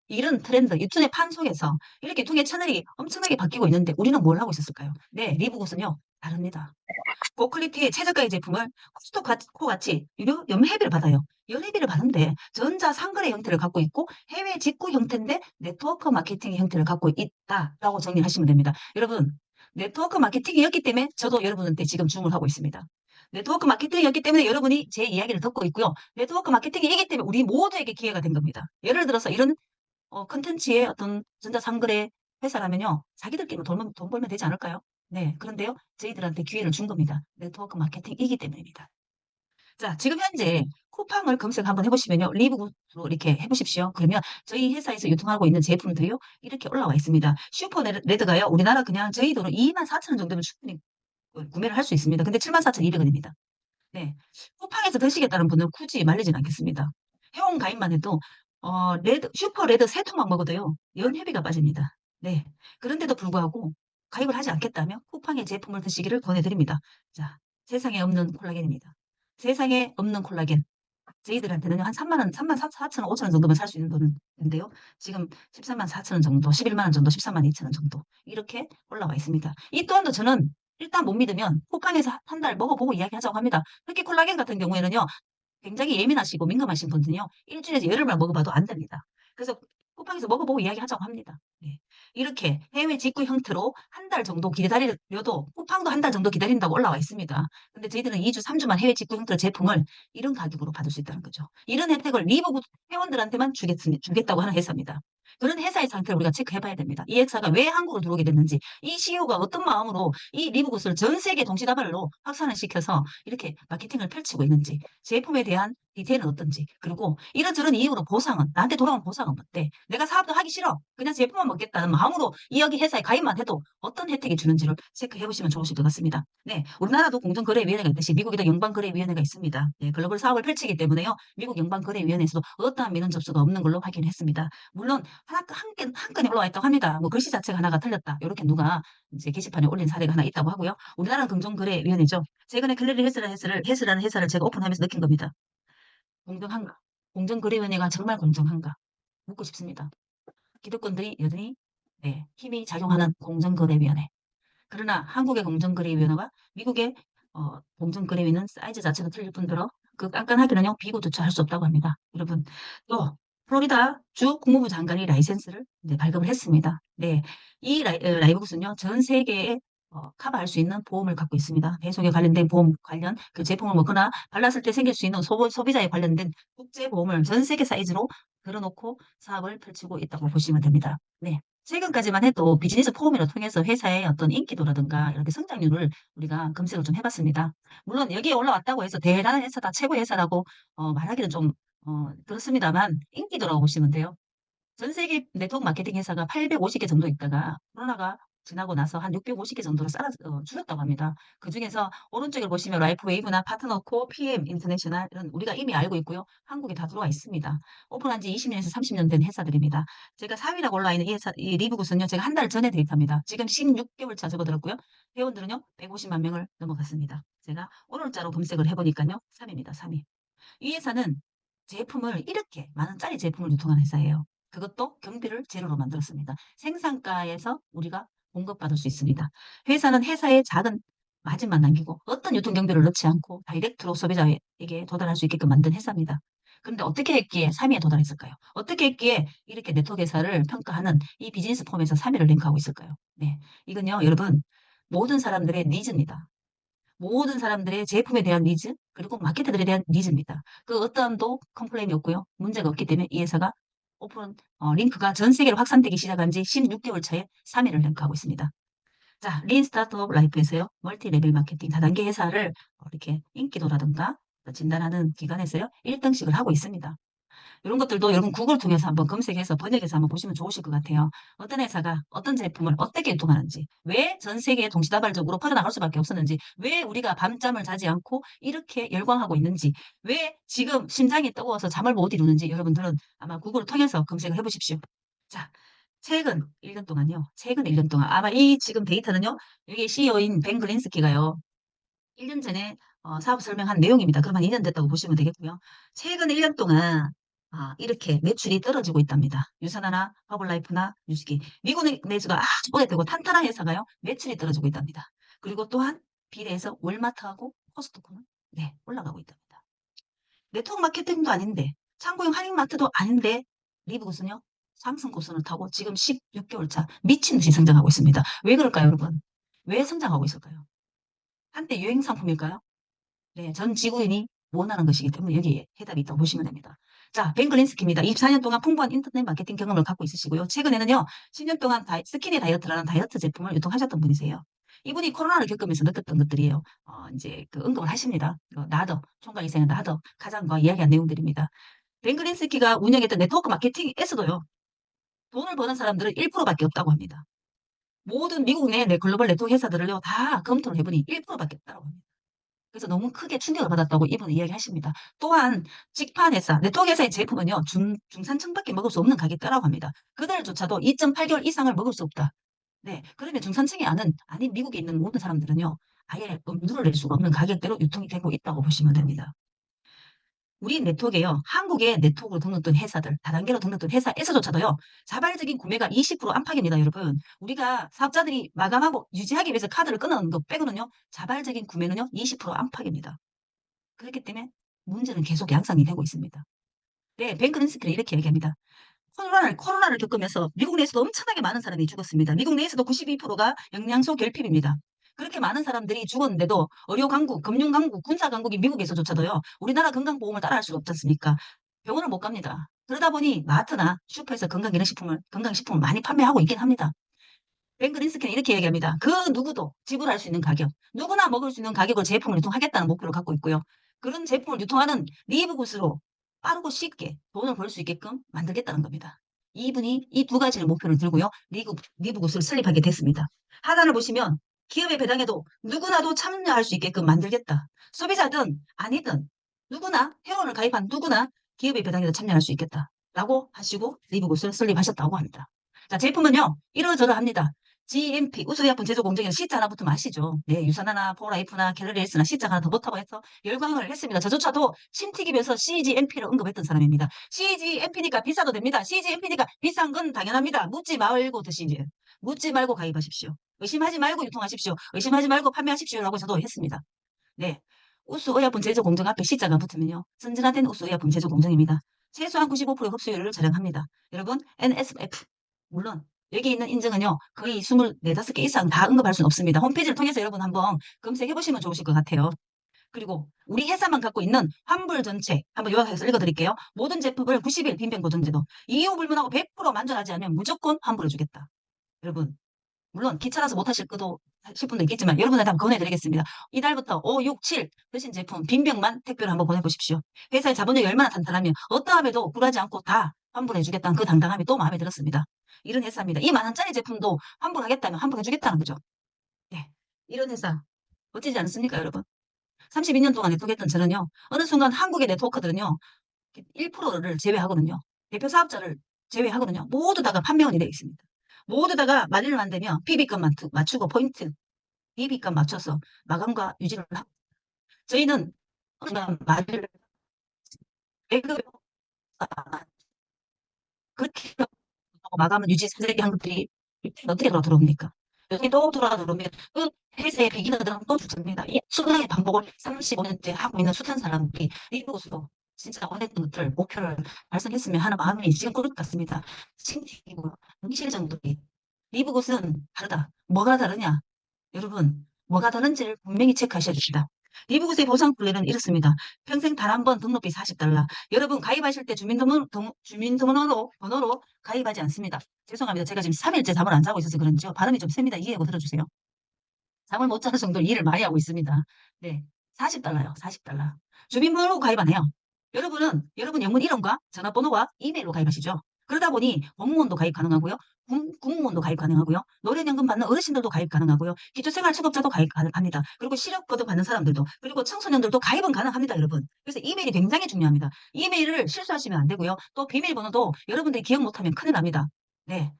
이런 트렌드, 유통의 판 속에서 이렇게 유통의 채널이 엄청나게 바뀌고 있는데 우리는 뭘 하고 있었을까요? 네, 리브굿은요, 다릅니다. 고퀄리티의 최저가의 제품을 코스트코 같이 유료 연회비를 받아요. 연회비를 받는데 전자상거래 형태를 갖고 있고 해외 직구 형태인데 네트워크 마케팅의 형태를 갖고 있다라고 정리하시면 됩니다. 여러분, 네트워크 마케팅이었기 때문에 저도 여러분한테 지금 주문을 하고 있습니다. 네트워크 마케팅이었기 때문에 여러분이 제 이야기를 듣고 있고요. 네트워크 마케팅이기 때문에 우리 모두에게 기회가 된 겁니다. 예를 들어서 이런 컨텐츠의 어떤 전자상거래 회사라면요, 자기들끼리 돈 벌면 되지 않을까요? 네, 그런데요, 저희들한테 기회를 준 겁니다. 네트워크 마케팅이기 때문입니다. 자, 지금 현재 쿠팡을 검색 한번 해보시면요, 리브로 이렇게 해보십시오. 그러면 저희 회사에서 유통하고 있는 제품들이요, 이렇게 올라와 있습니다. 슈퍼레드가요, 우리나라 그냥 저희 돈으로 24,000원 정도면 충분히 구매를 할 수 있습니다. 근데 74,200원입니다. 네, 쿠팡에서 드시겠다는 분은 굳이 말리진 않겠습니다. 회원 가입만 해도 슈퍼레드 3통만 먹어도요, 연회비가 빠집니다. 네, 그런데도 불구하고 가입을 하지 않겠다면 쿠팡의 제품을 드시기를 권해드립니다. 자, 세상에 없는 콜라겐입니다. 세상에 없는 콜라겐. 저희들한테는 한 3만 원, 3만 4천 원, 5천 원 정도면 살 수 있는 돈인데요. 지금 13만 4천 원 정도, 11만 원 정도, 14만 2천 원 정도 이렇게 올라와 있습니다. 이 또한도 저는 일단 못 믿으면 쿠팡에서 한 달 먹어보고 이야기하자고 합니다. 특히 콜라겐 같은 경우에는요, 굉장히 예민하시고 민감하신 분들은요, 일주일에서 열흘만 먹어봐도 안 됩니다. 그래서 쿠팡에서 먹어보고 이야기하자고 합니다. 네. 이렇게 해외 직구 형태로 한 달 정도 기다려도 쿠팡도 한 달 정도 기다린다고 올라와 있습니다. 근데 저희들은 2주, 3주만 해외 직구 형태로 제품을 이런 가격으로 받을 수 있다는 거죠. 이런 혜택을 리버굿 회원들한테만 주겠다고 하는 회사입니다. 그런 회사의 상태를 우리가 체크해봐야 됩니다. 이 회사가 왜 한국으로 들어오게 됐는지, 이 CEO가 어떤 마음으로 이 리브굿을 전 세계 동시다발로 확산을 시켜서 이렇게 마케팅을 펼치고 있는지, 제품에 대한 디테일은 어떤지, 그리고 이런저런 이유로 나한테 돌아온 보상은 어때? 내가 사업도 하기 싫어. 그냥 제품만 먹겠다는 마음으로 이 여기 회사에 가입만 해도 어떤 혜택이 주는지를 체크해보시면 좋으실 것 같습니다. 네, 우리나라도 공정거래위원회가 있듯이 미국에도 연방거래위원회가 있습니다. 네, 글로벌 사업을 펼치기 때문에요, 미국 연방거래위원회에서도 어떠한 민원 접수가 없는 걸로 확인했습니다. 물론 한 건이 올라와 있다고 합니다. 뭐 글씨 자체가 하나가 틀렸다. 이렇게 누가 이제 게시판에 올린 사례가 하나 있다고 하고요. 우리나라는 금종거래위원회죠. 최근에 클레리 헤스라는 회사를 제가 오픈하면서 느낀 겁니다. 공정한가? 공정거래위원회가 정말 공정한가? 묻고 싶습니다. 기득권들이 여전히 네, 힘이 작용하는 공정거래위원회. 그러나 한국의 공정거래위원회와 미국의 공정거래위는 사이즈 자체가 틀릴 뿐더러 그 깐깐하기는요 비교조차 할 수 없다고 합니다. 여러분 또 플로리다 주 국무부 장관이 라이센스를 이제 발급을 했습니다. 네, 이 라이브구스는요 전 세계에 커버할 수 있는 보험을 갖고 있습니다. 배송에 관련된 보험 관련 그 제품을 먹거나 발랐을 때 생길 수 있는 소비자에 관련된 국제보험을 전 세계 사이즈로 걸어놓고 사업을 펼치고 있다고 보시면 됩니다. 네. 최근까지만 해도 비즈니스 포럼을 통해서 회사의 어떤 인기도라든가 이렇게 성장률을 우리가 검색을 좀 해봤습니다. 물론 여기에 올라왔다고 해서 대단한 회사다, 최고 회사라고 말하기는 좀 그렇습니다만 인기도라고 보시면 돼요. 전 세계 네트워크 마케팅 회사가 850개 정도 있다가 코로나가 지나고 나서 한 650개 정도로 줄었다고 합니다. 그중에서 오른쪽을 보시면 라이프웨이브나 파트너코, PM 인터내셔널 이런 우리가 이미 알고 있고요. 한국에 다 들어와 있습니다. 오픈한 지 20년에서 30년 된 회사들입니다. 제가 4위라고 올라와 있는 이 리브굿은요. 제가 한 달 전에 데이터입니다. 지금 16개월 차 접어들었고요. 회원들은요. 150만 명을 넘어갔습니다. 제가 오늘자로 검색을 해보니까요. 3위입니다. 3위. 이 회사는 제품을 이렇게 많은 짜리 제품을 유통하는 회사예요. 그것도 경비를 제로로 만들었습니다. 생산가에서 우리가 공급받을 수 있습니다. 회사는 회사의 작은 마진만 남기고 어떤 유통 경비를 넣지 않고 다이렉트로 소비자에게 도달할 수 있게끔 만든 회사입니다. 그런데 어떻게 했기에 3위에 도달했을까요? 어떻게 했기에 이렇게 네트워크 회사를 평가하는 이 비즈니스 폼에서 3위를 랭크하고 있을까요? 네, 이건요, 여러분 모든 사람들의 니즈입니다. 모든 사람들의 제품에 대한 니즈, 그리고 마케터들에 대한 니즈입니다. 그 어떠함도 컴플레인이 없고요. 문제가 없기 때문에 이 회사가 오픈 링크가 전 세계로 확산되기 시작한 지 16개월 차에 3위를 랭크하고 있습니다. 자, 린 스타트업 라이프에서요. 멀티 레벨 마케팅 다단계 회사를 이렇게 인기도라든가 진단하는 기관에서요. 1등씩을 하고 있습니다. 이런 것들도 여러분 구글 통해서 한번 검색해서 번역해서 한번 보시면 좋으실 것 같아요. 어떤 회사가 어떤 제품을 어떻게 유통하는지, 왜 전 세계에 동시다발적으로 퍼져나갈 수밖에 없었는지, 왜 우리가 밤잠을 자지 않고 이렇게 열광하고 있는지, 왜 지금 심장이 뜨거워서 잠을 못 이루는지 여러분들은 아마 구글을 통해서 검색을 해보십시오. 자, 최근 1년 동안요. 최근 1년 동안 아마 이 지금 데이터는요. 여기 CEO인 벤 글린스키가요. 1년 전에 사업 설명한 내용입니다. 그럼 한 2년 됐다고 보시면 되겠고요. 최근 1년 동안 이렇게 매출이 떨어지고 있답니다. 유산하나, 허블라이프나, 뉴스키. 미국 내수가 아주 오래되고 탄탄한 회사가요. 매출이 떨어지고 있답니다. 그리고 또한 비례해서 월마트하고 코스트코는 네, 올라가고 있답니다. 네트워크 마케팅도 아닌데 창고용 할인마트도 아닌데 리브굿은요. 상승 곡선을 타고 지금 16개월 차 미친 듯이 성장하고 있습니다. 왜 그럴까요, 여러분? 왜 성장하고 있을까요? 한때 유행 상품일까요? 네, 전 지구인이 원하는 것이기 때문에 여기에 해답이 있다고 보시면 됩니다. 자, 벤 글린스키입니다. 24년 동안 풍부한 인터넷 마케팅 경험을 갖고 있으시고요. 최근에는요, 10년 동안 스키니 다이어트라는 다이어트 제품을 유통하셨던 분이세요. 이분이 코로나를 겪으면서 느꼈던 것들이에요. 이제 그 언급을 하십니다. 나더, 총괄이사의 나더, 가장과 이야기한 내용들입니다. 벤 글린스키가 운영했던 네트워크 마케팅에서도요, 돈을 버는 사람들은 1%밖에 없다고 합니다. 모든 미국 내 글로벌 네트워크 회사들을요, 다 검토를 해보니 1%밖에 없다고 합니다. 그래서 너무 크게 충격을 받았다고 이분은 이야기하십니다. 또한 직판 회사, 네트워크 회사의 제품은요. 중산층밖에 먹을 수 없는 가격대라고 합니다. 그들조차도 2.8개월 이상을 먹을 수 없다. 네, 그러면 중산층이 아닌 미국에 있는 모든 사람들은요. 아예 엄두를 낼 수가 없는 가격대로 유통이 되고 있다고 보시면 됩니다. 우리 네트워크에요. 한국의 네트워크로 등록된 회사들, 다단계로 등록된 회사에서조차도요. 자발적인 구매가 20% 안팎입니다, 여러분. 우리가 사업자들이 마감하고 유지하기 위해서 카드를 끊는 것 빼고는요. 자발적인 구매는요. 20% 안팎입니다. 그렇기 때문에 문제는 계속 양상이 되고 있습니다. 네, 벤 그린스키는 이렇게 얘기합니다. 코로나를 겪으면서 미국 내에서도 엄청나게 많은 사람이 죽었습니다. 미국 내에서도 92%가 영양소 결핍입니다. 그렇게 많은 사람들이 죽었는데도 의료 강국, 금융 강국, 군사 강국이 미국에서조차도요. 우리나라 건강보험을 따라할 수가 없지 않습니까? 병원을 못 갑니다. 그러다 보니 마트나 슈퍼에서 건강식품을 많이 판매하고 있긴 합니다. 벤 그린스키는 이렇게 얘기합니다. 그 누구도 지불할 수 있는 가격, 누구나 먹을 수 있는 가격으로 제품을 유통하겠다는 목표를 갖고 있고요. 그런 제품을 유통하는 리브굿으로 빠르고 쉽게 돈을 벌 수 있게끔 만들겠다는 겁니다. 이분이 이 두 가지를 목표를 들고요. 리브굿을 설립하게 됐습니다. 하단을 보시면 기업의 배당에도 누구나도 참여할 수 있게끔 만들겠다. 소비자든 아니든 누구나 회원을 가입한 누구나 기업의 배당에도 참여할 수 있겠다. 라고 하시고 리브굿을 설립하셨다고 합니다. 자, 제품은요, 이러저러합니다. GMP, 우수의약품 제조 공정에는 C자 하나 붙으면 아시죠? 네, 유산하나, 포라이프나, 캘로리에스나 C자 하나 더 붙다고 해서 열광을 했습니다. 저조차도 신티기에서 CGMP를 언급했던 사람입니다. CGMP니까 비싸도 됩니다. CGMP니까 비싼 건 당연합니다. 묻지 말고 드시지. 묻지 말고 가입하십시오. 의심하지 말고 유통하십시오. 의심하지 말고 판매하십시오라고 저도 했습니다. 네. 우수의약품 제조 공정 앞에 C자가 붙으면요. 선진화된 우수의약품 제조 공정입니다. 최소한 95% 흡수율을 자랑합니다. 여러분, NSF. 물론 여기 있는 인증은요. 거의 24, 5개 이상 다 언급할 수는 없습니다. 홈페이지를 통해서 여러분 한번 검색해 보시면 좋으실 것 같아요. 그리고 우리 회사만 갖고 있는 환불 전체 한번 요약해서 읽어드릴게요. 모든 제품을 90일 빈병 보존제도 이유 불문하고 100% 만족하지 않으면 무조건 환불해 주겠다. 여러분 물론 기차라서 못하실 것도 하실 분도 있겠지만 여러분한테 한번 권해드리겠습니다. 이달부터 5, 6, 7 드신 제품 빈병만 택배로 한번 보내보십시오. 회사의 자본력이 얼마나 탄탄하면 어떠함에도 굴하지 않고 다 환불해주겠다는 그 당당함이 또 마음에 들었습니다. 이런 회사입니다. 이 10,000원짜리 제품도 환불하겠다면 환불해주겠다는 거죠. 네. 이런 회사 멋지지 않습니까, 여러분? 32년 동안 네트워크했던 저는요. 어느 순간 한국의 네트워크들은요. 1%를 제외하거든요. 대표 사업자를 제외하거든요. 모두 다가 판매원이 되어 있습니다. 모두 다가 말일을 만들면 PB값 맞추고 포인트, BB값 맞춰서 마감과 유지를 하고 저희는 어느 순간 말일을 배급 그렇게 하고 마감은 유지 세대기 한급들이 어떻게 돌아 들어옵니까? 여기 또 돌아 들어오면 그 회사의 비기너들은 또 죽습니다. 이 수능의 반복을 35년째 하고 있는 숱한 사람들이 이곳으로 진짜 원했던 것들 목표를 달성했으면 하는 마음이 지금 꿀 것 같습니다. 신기고 응실 정도이 리브굿은 다르다. 뭐가 다르냐? 여러분 뭐가 다른지를 분명히 체크하셔야 됩니다. 리브굿의 보상 플랜은 이렇습니다. 평생 단 한 번 등록비 40달러. 여러분 가입하실 때 주민등록번호로 가입하지 않습니다. 죄송합니다. 제가 지금 3일째 잠을 안 자고 있어서 그런지요. 발음이 좀 셉니다. 이해하고 들어주세요. 잠을 못 자는 정도로 일을 많이 하고 있습니다. 네. 40달러요. 40달러. 주민번호 가입 안 해요. 여러분 영문 이름과 전화번호와 이메일로 가입하시죠. 그러다 보니 공무원도 가입 가능하고요. 국무원도 가입 가능하고요. 노령연금 받는 어르신들도 가입 가능하고요. 기초생활수급자도 가입 가능합니다. 그리고 실업거도 받는 사람들도 그리고 청소년들도 가입은 가능합니다, 여러분. 그래서 이메일이 굉장히 중요합니다. 이메일을 실수하시면 안 되고요. 또 비밀번호도 여러분들이 기억 못하면 큰일 납니다. 네.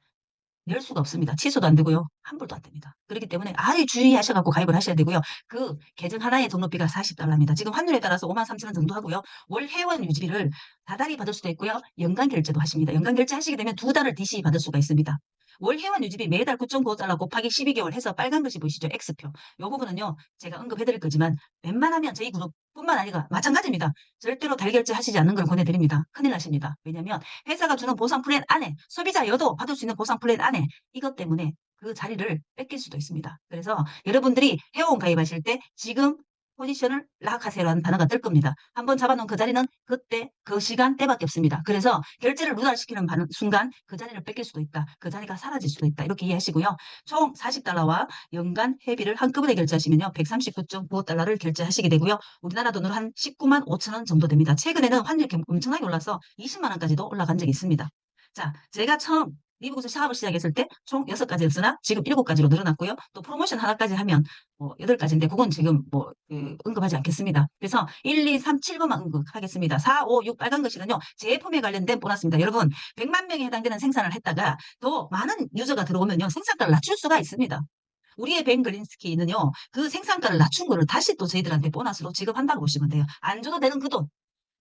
열 수가 없습니다. 취소도 안 되고요. 환불도 안 됩니다. 그렇기 때문에 아주 주의하셔갖고 가입을 하셔야 되고요. 그 계정 하나의 등록비가 40달러입니다. 지금 환율에 따라서 53,000원 정도 하고요. 월 회원 유지비를 다달이 받을 수도 있고요. 연간 결제도 하십니다. 연간 결제 하시게 되면 2달을 DC 받을 수가 있습니다. 월 회원 유지비 매달 9.95달러 곱하기 12개월 해서 빨간 글씨 보이시죠? X표. 요 부분은요. 제가 언급해드릴 거지만 웬만하면 저희 그룹뿐만 아니라 마찬가지입니다. 절대로 달결제 하시지 않는 걸 권해드립니다. 큰일 나십니다. 왜냐하면 회사가 주는 보상 플랜 안에 소비자여도 받을 수 있는 보상 플랜 안에 이것 때문에 그 자리를 뺏길 수도 있습니다. 그래서 여러분들이 회원 가입하실 때 지금 포지션을 락하세요라는 단어가 뜰 겁니다. 한번 잡아놓은 그 자리는 그때 그 시간대밖에 없습니다. 그래서 결제를 누락시키는 순간 그 자리를 뺏길 수도 있다. 그 자리가 사라질 수도 있다. 이렇게 이해하시고요. 총 40달러와 연간 회비를 한꺼번에 결제하시면요. 139.95달러를 결제하시게 되고요. 우리나라 돈으로 한 19만 5천 원 정도 됩니다. 최근에는 환율이 엄청나게 올라서 20만 원까지도 올라간 적이 있습니다. 자, 제가 처음 리브굿을 사업을 시작했을 때 총 6가지였으나 지금 7가지로 늘어났고요. 또 프로모션 하나까지 하면 8가지인데 그건 지금 언급하지 않겠습니다. 그래서 1, 2, 3, 7번만 언급하겠습니다. 4, 5, 6 빨간 글씨는요. 제품에 관련된 보너스입니다. 여러분 100만 명에 해당되는 생산을 했다가 더 많은 유저가 들어오면요. 생산가를 낮출 수가 있습니다. 우리의 벤글린스키는요. 그 생산가를 낮춘 거를 다시 또 저희들한테 보너스로 지급한다고 보시면 돼요. 안 줘도 되는 그 돈.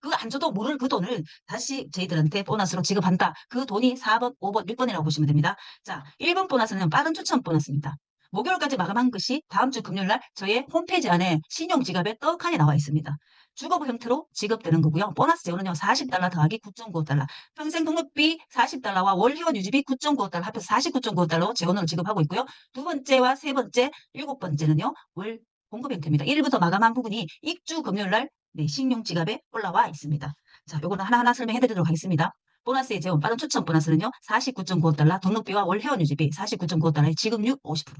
그 안 줘도 모를 그 돈을 다시 저희들한테 보너스로 지급한다. 그 돈이 4번, 5번, 6번이라고 보시면 됩니다. 자, 1번 보너스는 빠른 추천 보너스입니다. 목요일까지 마감한 것이 다음 주 금요일 날 저의 홈페이지 안에 신용지갑에 떡하니 나와 있습니다. 주거부 형태로 지급되는 거고요. 보너스 제호는요. 40달러 더하기 9.95달러. 평생 등록비 40달러와 월 회원 유지비 9.95달러 합해서 49.95달러 재원으로 지급하고 있고요. 두 번째와 세 번째, 7번째는요. 월 공급 형태입니다. 1일부터 마감한 부분이 입주 금요일 날 네, 신용 지갑에 올라와 있습니다. 자, 요거는 하나하나 설명해 드리도록 하겠습니다. 보너스의 재원, 빠른 추천 보너스는요. 49.95달러, 등록비와 월 회원 유지비 49.95달러의 지급률 50%.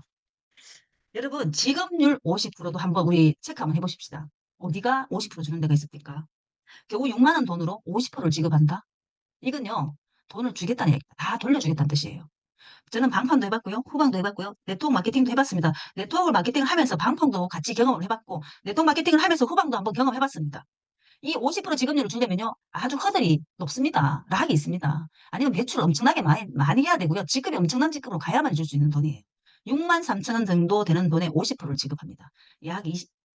여러분, 지급률 50%도 한번 우리 체크 한번 해보십시다. 어디가 50% 주는 데가 있습니까? 겨우 6만 원 돈으로 50%를 지급한다? 이건요. 돈을 주겠다는 얘기다. 다 돌려주겠다는 뜻이에요. 저는 방판도 해봤고요. 후방도 해봤고요. 네트워크 마케팅도 해봤습니다. 네트워크 마케팅을 하면서 방판도 같이 경험을 해봤고 네트워크 마케팅을 하면서 후방도 한번 경험해봤습니다. 이 50% 지급률을 주려면요. 아주 허들이 높습니다. 락이 있습니다. 아니면 매출을 엄청나게 많이 해야 되고요. 지급이 엄청난 지급으로 가야만 줄 수 있는 돈이에요. 63,000원 정도 되는 돈에 50%를 지급합니다. 약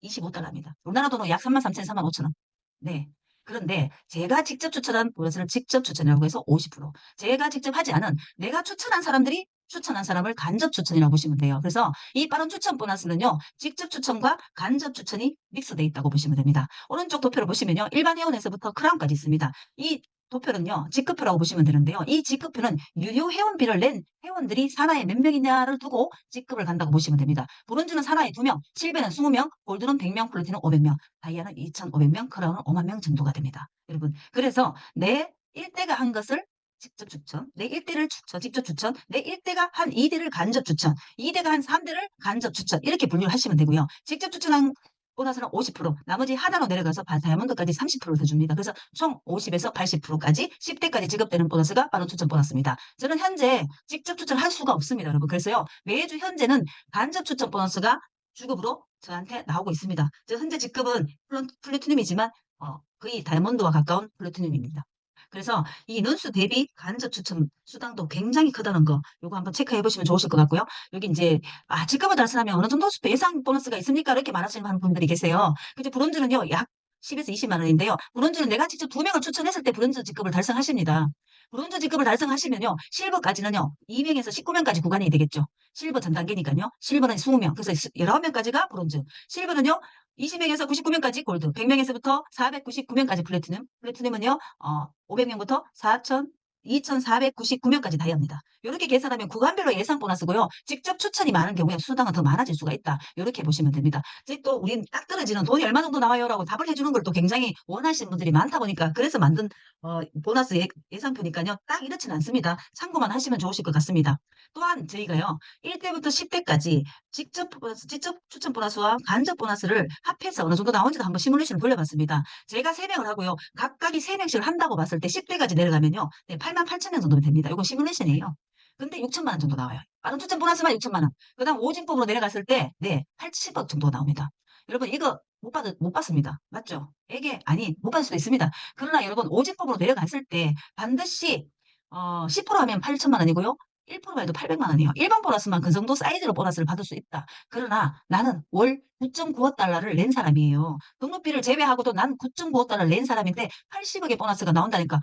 25달러입니다. 우리나라 돈으로 약 33,000원, 35,000원. 네. 그런데 제가 직접 추천한 보너스를 직접 추천이라고 해서 50%. 제가 직접 하지 않은 내가 추천한 사람들이 추천한 사람을 간접 추천이라고 보시면 돼요. 그래서 이 빠른 추천 보너스는요. 직접 추천과 간접 추천이 믹스되어 있다고 보시면 됩니다. 오른쪽 도표를 보시면요. 일반 회원에서부터 크라운까지 있습니다. 이 도표는요. 직급표라고 보시면 되는데요. 이 직급표는 유료 회원비를 낸 회원들이 산하에 몇 명이냐를 두고 직급을 간다고 보시면 됩니다. 브론즈는 산하에 2명, 실버는 20명, 골드는 100명, 플래티는 500명, 다이아는 2,500명, 크라운은 5만 명 정도가 됩니다. 여러분, 그래서 내 1대가 한 것을 직접 추천, 내 1대를 직접 추천, 내 1대가 한 2대를 간접 추천, 2대가 한 3대를 간접 추천 이렇게 분류를 하시면 되고요. 직접 추천한 보너스는 50%, 나머지 하나로 내려가서 다이아몬드까지 30%를 더 줍니다. 그래서 총 50에서 80%까지 10대까지 지급되는 보너스가 바로 추천 보너스입니다. 저는 현재 직접 추천할 수가 없습니다, 여러분. 그래서요, 매주 현재는 간접 추천 보너스가 주급으로 저한테 나오고 있습니다. 저 현재 직급은 플래티늄이지만 거의 다이아몬드와 가까운 플래티늄입니다. 그래서 이 인원수 대비 간접 추천 수당도 굉장히 크다는 거, 요거 한번 체크해 보시면 좋으실 것 같고요. 여기 이제, 직급을 달성하면 어느 정도 예상 보너스가 있습니까? 이렇게 말하시는 분들이 계세요. 근데 브론즈는요, 약 10에서 20만 원인데요. 브론즈는 내가 직접 2명을 추천했을 때 브론즈 직급을 달성하십니다. 브론즈 직급을 달성하시면요, 실버까지는요, 2명에서 19명까지 구간이 되겠죠. 실버 전 단계니까요. 실버는 20명, 그래서 19명까지가 브론즈. 실버는요, 20명에서 99명까지 골드, 100명에서부터 499명까지 플래티넘, 플래티넘은요, 500명부터 2,499명까지 다이아입니다. 이렇게 계산하면 구간별로 예상 보너스고요. 직접 추천이 많은 경우에 수당은 더 많아질 수가 있다. 이렇게 보시면 됩니다. 이제 또 우린 딱 떨어지는 돈이 얼마 정도 나와요라고 답을 해주는 걸 또 굉장히 원하시는 분들이 많다 보니까 그래서 만든 보너스 예상표니까요. 딱 이렇지는 않습니다. 참고만 하시면 좋으실 것 같습니다. 또한 저희가요. 1대부터 10대까지 직접 추천 보너스와 간접 보너스를 합해서 어느 정도 나온지도 한번 시뮬레이션을 돌려봤습니다. 제가 3명을 하고요. 각각이 3명씩을 한다고 봤을 때 10대까지 내려가면요. 네, 88,000명 정도면 됩니다. 이거 시뮬레이션이에요. 근데 6천만 원 정도 나와요. 빠른 추천 보너스만 6천만 원. 그 다음 오진법으로 내려갔을 때, 네, 80억 정도 나옵니다. 여러분, 이거 못 봤습니다. 맞죠? 이게, 아니, 못 봤을 수도 있습니다. 그러나 여러분, 오진법으로 내려갔을 때 반드시, 10% 하면 8천만 원이고요. 1%만 해도 800만 원이에요. 일반 보너스만 그 정도 사이즈로 보너스를 받을 수 있다. 그러나 나는 월 9.95달러를 낸 사람이에요. 등록비를 제외하고도 난 9.95달러를 낸 사람인데 80억의 보너스가 나온다니까.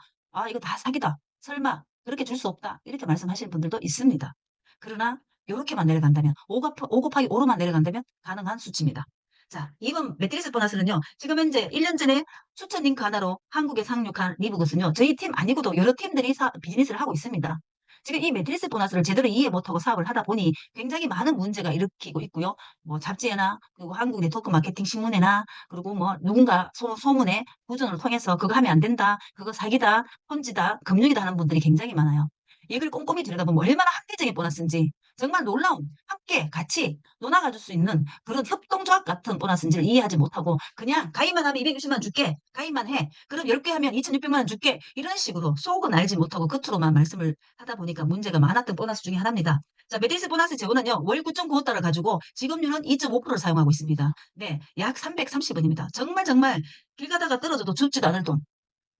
이거 다 사기다. 설마 그렇게 줄 수 없다. 이렇게 말씀하시는 분들도 있습니다. 그러나 이렇게만 내려간다면 5 곱하기 5로만 내려간다면 가능한 수치입니다. 자, 이번 매트리스 보너스는요. 지금 현재 1년 전에 추천 링크 하나로 한국에 상륙한 리브굿은요. 저희 팀 아니고도 여러 팀들이 비즈니스를 하고 있습니다. 지금 이 매트리스 보너스를 제대로 이해 못하고 사업을 하다 보니 굉장히 많은 문제가 일으키고 있고요. 뭐 잡지에나 그리고 한국 네트워크 마케팅 신문에나 그리고 뭐 누군가 소문에 구전을 통해서 그거 하면 안 된다. 그거 사기다. 폰지다. 금융이다 하는 분들이 굉장히 많아요. 이걸 꼼꼼히 들여다보면 얼마나 합리적인 보너스인지 정말 놀라운 함께 같이 논아가줄 수 있는 그런 협동조합 같은 보너스인지를 이해하지 못하고 그냥 가입만 하면 260만 원 줄게. 가입만 해. 그럼 10개 하면 2,600만 원 줄게. 이런 식으로 속은 알지 못하고 겉으로만 말씀을 하다 보니까 문제가 많았던 보너스 중에 하나입니다. 자, 매트리스 보너스 재원은요. 월 9.95달러 가지고 지급률은 2.5%를 사용하고 있습니다. 네, 약 330원입니다. 정말 길 가다가 떨어져도 죽지도 않을 돈.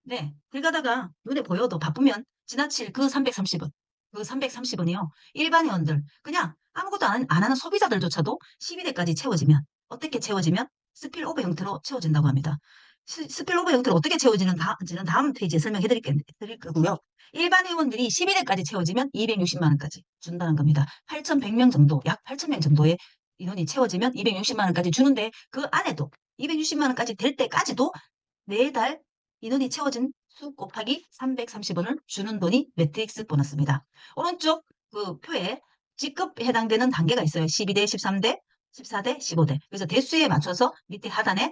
네, 길 가다가 눈에 보여도 바쁘면 지나칠 그 330원. 그 330원이요. 일반 회원들, 그냥 아무것도 안 하는 소비자들조차도 12대까지 채워지면, 어떻게 채워지면? 스필오버 형태로 채워진다고 합니다. 스필오버 형태로 어떻게 채워지는지는 다음 페이지에 설명해 드릴 거고요. 일반 회원들이 12대까지 채워지면 260만 원까지 준다는 겁니다. 8,100명 정도, 약 8,000명 정도의 인원이 채워지면 260만 원까지 주는데 그 안에도 260만 원까지 될 때까지도 매달 인원이 채워진 수 곱하기 330원을 주는 돈이 매트릭스 보너스입니다. 오른쪽 그 표에 직급에 해당되는 단계가 있어요. 12대, 13대, 14대, 15대. 그래서 대수에 맞춰서 밑에 하단에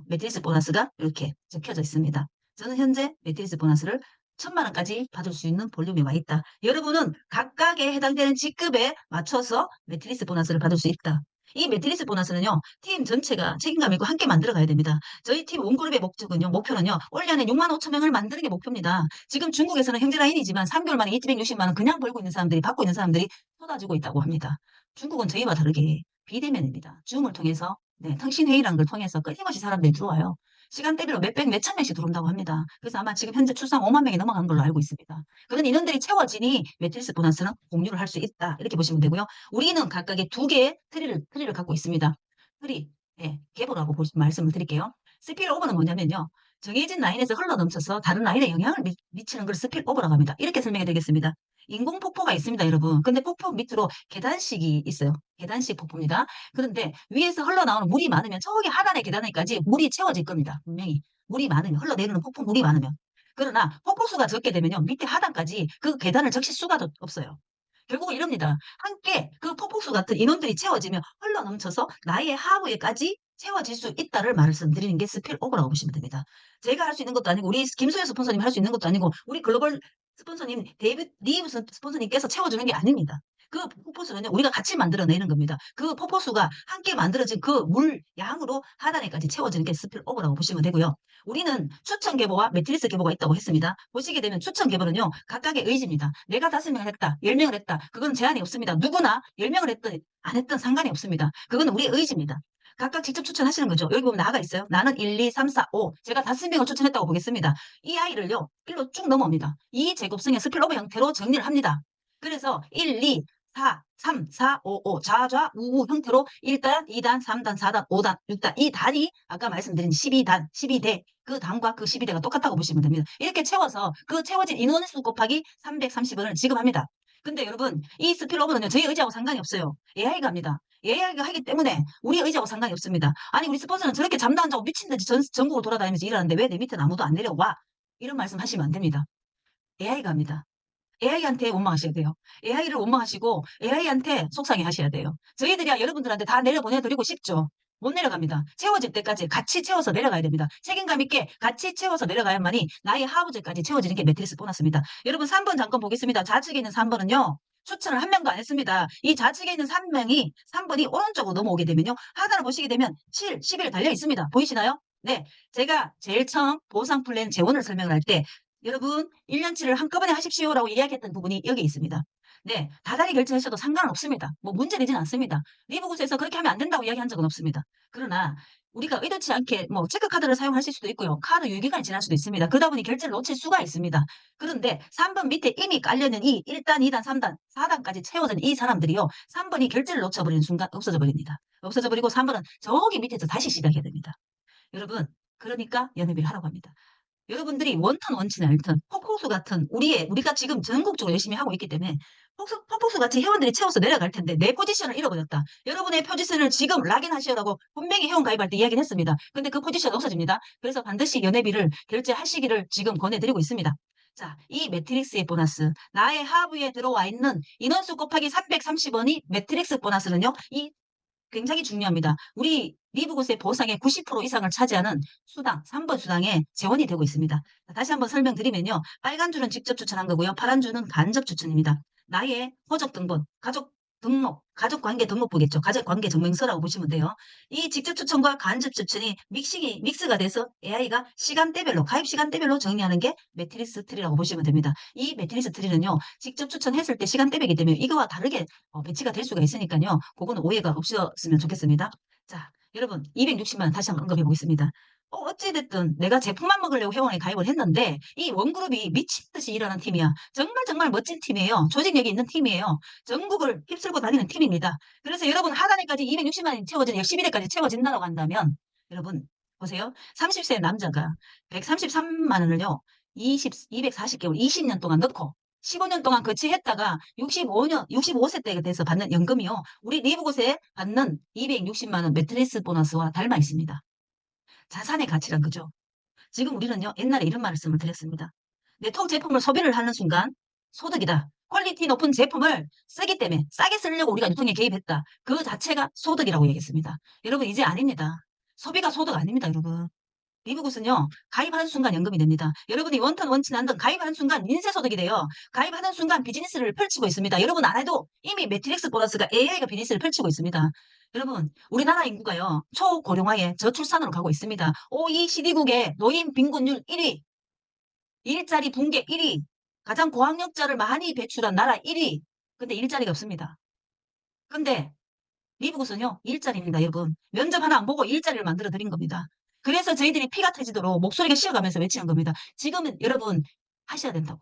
매트릭스 보너스가 이렇게 적혀져 있습니다. 저는 현재 매트릭스 보너스를 1,000만 원까지 받을 수 있는 볼륨에 와 있다. 여러분은 각각에 해당되는 직급에 맞춰서 매트릭스 보너스를 받을 수 있다. 이 매트리스 보너스는요. 팀 전체가 책임감 있고 함께 만들어 가야 됩니다. 저희 팀 원그룹의 목표는요. 올 년에 6만 5천 명을 만드는 게 목표입니다. 지금 중국에서는 형제라인이지만 3개월 만에 2,160만 원 그냥 벌고 있는 사람들이 받고 있는 사람들이 쏟아지고 있다고 합니다. 중국은 저희와 다르게 비대면입니다. 줌을 통해서 통신회의라는 걸 통해서 끊임없이 사람들이 들어와요. 시간대별로 몇백, 몇천 명씩 들어온다고 합니다. 그래서 아마 지금 현재 출산 5만 명이 넘어간 걸로 알고 있습니다. 그런 인원들이 채워지니 매트리스 보너스는 공유를 할 수 있다. 이렇게 보시면 되고요. 우리는 각각의 두 개의 트리를 갖고 있습니다. 트리, 예, 계보라고 말씀을 드릴게요. 스필오버는 뭐냐면요. 정해진 라인에서 흘러넘쳐서 다른 라인에 영향을 미치는 걸 스필오버라고 합니다. 이렇게 설명이 되겠습니다. 인공 폭포가 있습니다, 여러분. 근데 폭포 밑으로 계단식이 있어요. 계단식 폭포입니다. 그런데 위에서 흘러나오는 물이 많으면 저기 하단의 계단에까지 물이 채워질 겁니다. 분명히. 물이 많으면, 흘러내리는 폭포 물이 많으면. 그러나 폭포수가 적게 되면요. 밑에 하단까지 그 계단을 적실 수가 없어요. 결국은 이럽니다. 함께 그 폭포수 같은 인원들이 채워지면 흘러넘쳐서 나의 하부에까지 채워질 수 있다를 말씀드리는 게 스필오버라고 보시면 됩니다. 제가 할 수 있는 것도 아니고 우리 김소연 스폰서님 할 수 있는 것도 아니고 우리 글로벌 스폰서님 데이빗 리브 스폰서님께서 채워주는 게 아닙니다. 그 폭포수는요 우리가 같이 만들어내는 겁니다. 그 폭포수가 함께 만들어진 그 물 양으로 하단에까지 채워지는 게 스필오버라고 보시면 되고요. 우리는 추천 계보와 매트리스 계보가 있다고 했습니다. 보시게 되면 추천 계보는요 각각의 의지입니다. 내가 5명을 했다, 10명을 했다. 그건 제한이 없습니다. 누구나 10명을 했든 안 했든 상관이 없습니다. 그건 우리의 의지입니다. 각각 직접 추천하시는 거죠. 여기 보면 나가 있어요. 나는 1, 2, 3, 4, 5. 제가 5명을 추천했다고 보겠습니다. 이 아이를요. 1로 쭉 넘어옵니다. 이 제곱성의 스필오버 형태로 정리를 합니다. 그래서 1, 2, 4, 3, 4, 5, 5 좌좌 우우 형태로 1단, 2단, 3단, 4단, 5단, 6단 이 단이 아까 말씀드린 12단, 12대 그 단과 그 12대가 똑같다고 보시면 됩니다. 이렇게 채워서 그 채워진 인원수 곱하기 330원을 지급합니다. 근데 여러분 이 스필오버는요 저희 의지하고 상관이 없어요. AI가 합니다. AI가 하기 때문에 우리 의지하고 상관이 없습니다. 아니 우리 스폰서는 저렇게 잠도 안 자고 미친 듯이 전국을 돌아다니면서 일하는데 왜 내 밑에는 아무도 안 내려와? 이런 말씀 하시면 안 됩니다. AI가 합니다. AI한테 원망하셔야 돼요. AI를 원망하시고 AI한테 속상해 하셔야 돼요. 저희들이야 여러분들한테 다 내려보내드리고 싶죠. 못 내려갑니다. 채워질 때까지 같이 채워서 내려가야 됩니다. 책임감 있게 같이 채워서 내려가야만이 나의 하부제까지 채워지는 게 매트리스 보너스입니다. 여러분 3번 잠깐 보겠습니다. 좌측에 있는 3번은요. 추천을 한 명도 안 했습니다. 이 좌측에 있는 3번이 오른쪽으로 넘어오게 되면요. 하단을 보시게 되면 7, 11 달려 있습니다. 보이시나요? 네. 제가 제일 처음 보상 플랜 재원을 설명을 할 때 여러분 1년치를 한꺼번에 하십시오라고 이야기했던 부분이 여기 있습니다. 네, 다달이 결제하셔도 상관은 없습니다. 뭐 문제되진 않습니다. 리브굿에서 그렇게 하면 안 된다고 이야기한 적은 없습니다. 그러나 우리가 의도치 않게 뭐 체크카드를 사용하실 수도 있고요. 카드 유효기간이 지날 수도 있습니다. 그러다 보니 결제를 놓칠 수가 있습니다. 그런데 3번 밑에 이미 깔려있는 이 1단, 2단, 3단, 4단까지 채워진 이 사람들이요. 3번이 결제를 놓쳐버리는 순간 없어져 버립니다. 없어져 버리고 3번은 저기 밑에서 다시 시작해야 됩니다. 여러분 그러니까 연회비를 하라고 합니다. 여러분들이 원턴 원치는 알턴, 폭포수 같은 우리가 지금 전국적으로 열심히 하고 있기 때문에 폭포수 같이 회원들이 채워서 내려갈 텐데 내 포지션을 잃어버렸다. 여러분의 포지션을 지금 락인하시라고 분명히 회원 가입할 때 이야기를 했습니다. 근데 그 포지션 없어집니다. 그래서 반드시 연회비를 결제하시기를 지금 권해드리고 있습니다. 자, 이 매트릭스의 보너스. 나의 하부에 들어와 있는 인원수 곱하기 330원이 매트릭스 보너스는요. 이 굉장히 중요합니다. 우리 리브굿의 보상의 90% 이상을 차지하는 수당, 3번 수당에 재원이 되고 있습니다. 다시 한번 설명드리면요. 빨간 줄은 직접 추천한 거고요. 파란 줄은 간접 추천입니다. 나의 호적 등본, 가족 등록, 가족관계 등록부겠죠. 가족관계 증명서라고 보시면 돼요. 이 직접 추천과 간접 추천이 믹스가 돼서 AI가 시간대별로, 가입 시간대별로 정리하는 게 매트리스 트리라고 보시면 됩니다. 이 매트리스 트리는요. 직접 추천했을 때 시간대별이기 때문에 이거와 다르게 배치가 될 수가 있으니까요. 그거는 오해가 없었으면 좋겠습니다. 자, 여러분 260만 원 다시 한번 언급해 보겠습니다. 어찌됐든 내가 제품만 먹으려고 회원에 가입을 했는데 이 원그룹이 미친 듯이 일하는 팀이야. 정말 정말 멋진 팀이에요. 조직력이 있는 팀이에요. 전국을 휩쓸고 다니는 팀입니다. 그래서 여러분 하단에까지 260만 원이 채워지는 12대까지 채워진다고 한다면 여러분 보세요. 30세 남자가 133만 원을요. 240개월 20년 동안 넣고 15년 동안 거치했다가 65세 때가 돼서 받는 연금이요. 우리 리브곳에 받는 260만 원 매트리스 보너스와 닮아 있습니다. 자산의 가치란 거죠. 지금 우리는요. 옛날에 이런 말씀을 드렸습니다. 네트워크 제품을 소비를 하는 순간 소득이다. 퀄리티 높은 제품을 쓰기 때문에 싸게 쓰려고 우리가 유통에 개입했다. 그 자체가 소득이라고 얘기했습니다. 여러분 이제 아닙니다. 소비가 소득 아닙니다. 여러분. 리브굿은요. 가입하는 순간 연금이 됩니다. 여러분이 원턴 원치 난등 가입하는 순간 인쇄소득이 돼요. 가입하는 순간 비즈니스를 펼치고 있습니다. 여러분 안 해도 이미 매트릭스 보너스가 AI가 비즈니스를 펼치고 있습니다. 여러분 우리나라 인구가요. 초고령화에 저출산으로 가고 있습니다. OECD국의 노인 빈곤율 1위, 일자리 붕괴 1위, 가장 고학력자를 많이 배출한 나라 1위. 근데 일자리가 없습니다. 근데 리브굿은요. 일자리입니다. 여러분. 면접 하나 안 보고 일자리를 만들어 드린 겁니다. 그래서 저희들이 피가 터지도록 목소리가 쉬어가면서 외치는 겁니다. 지금은 여러분 하셔야 된다고.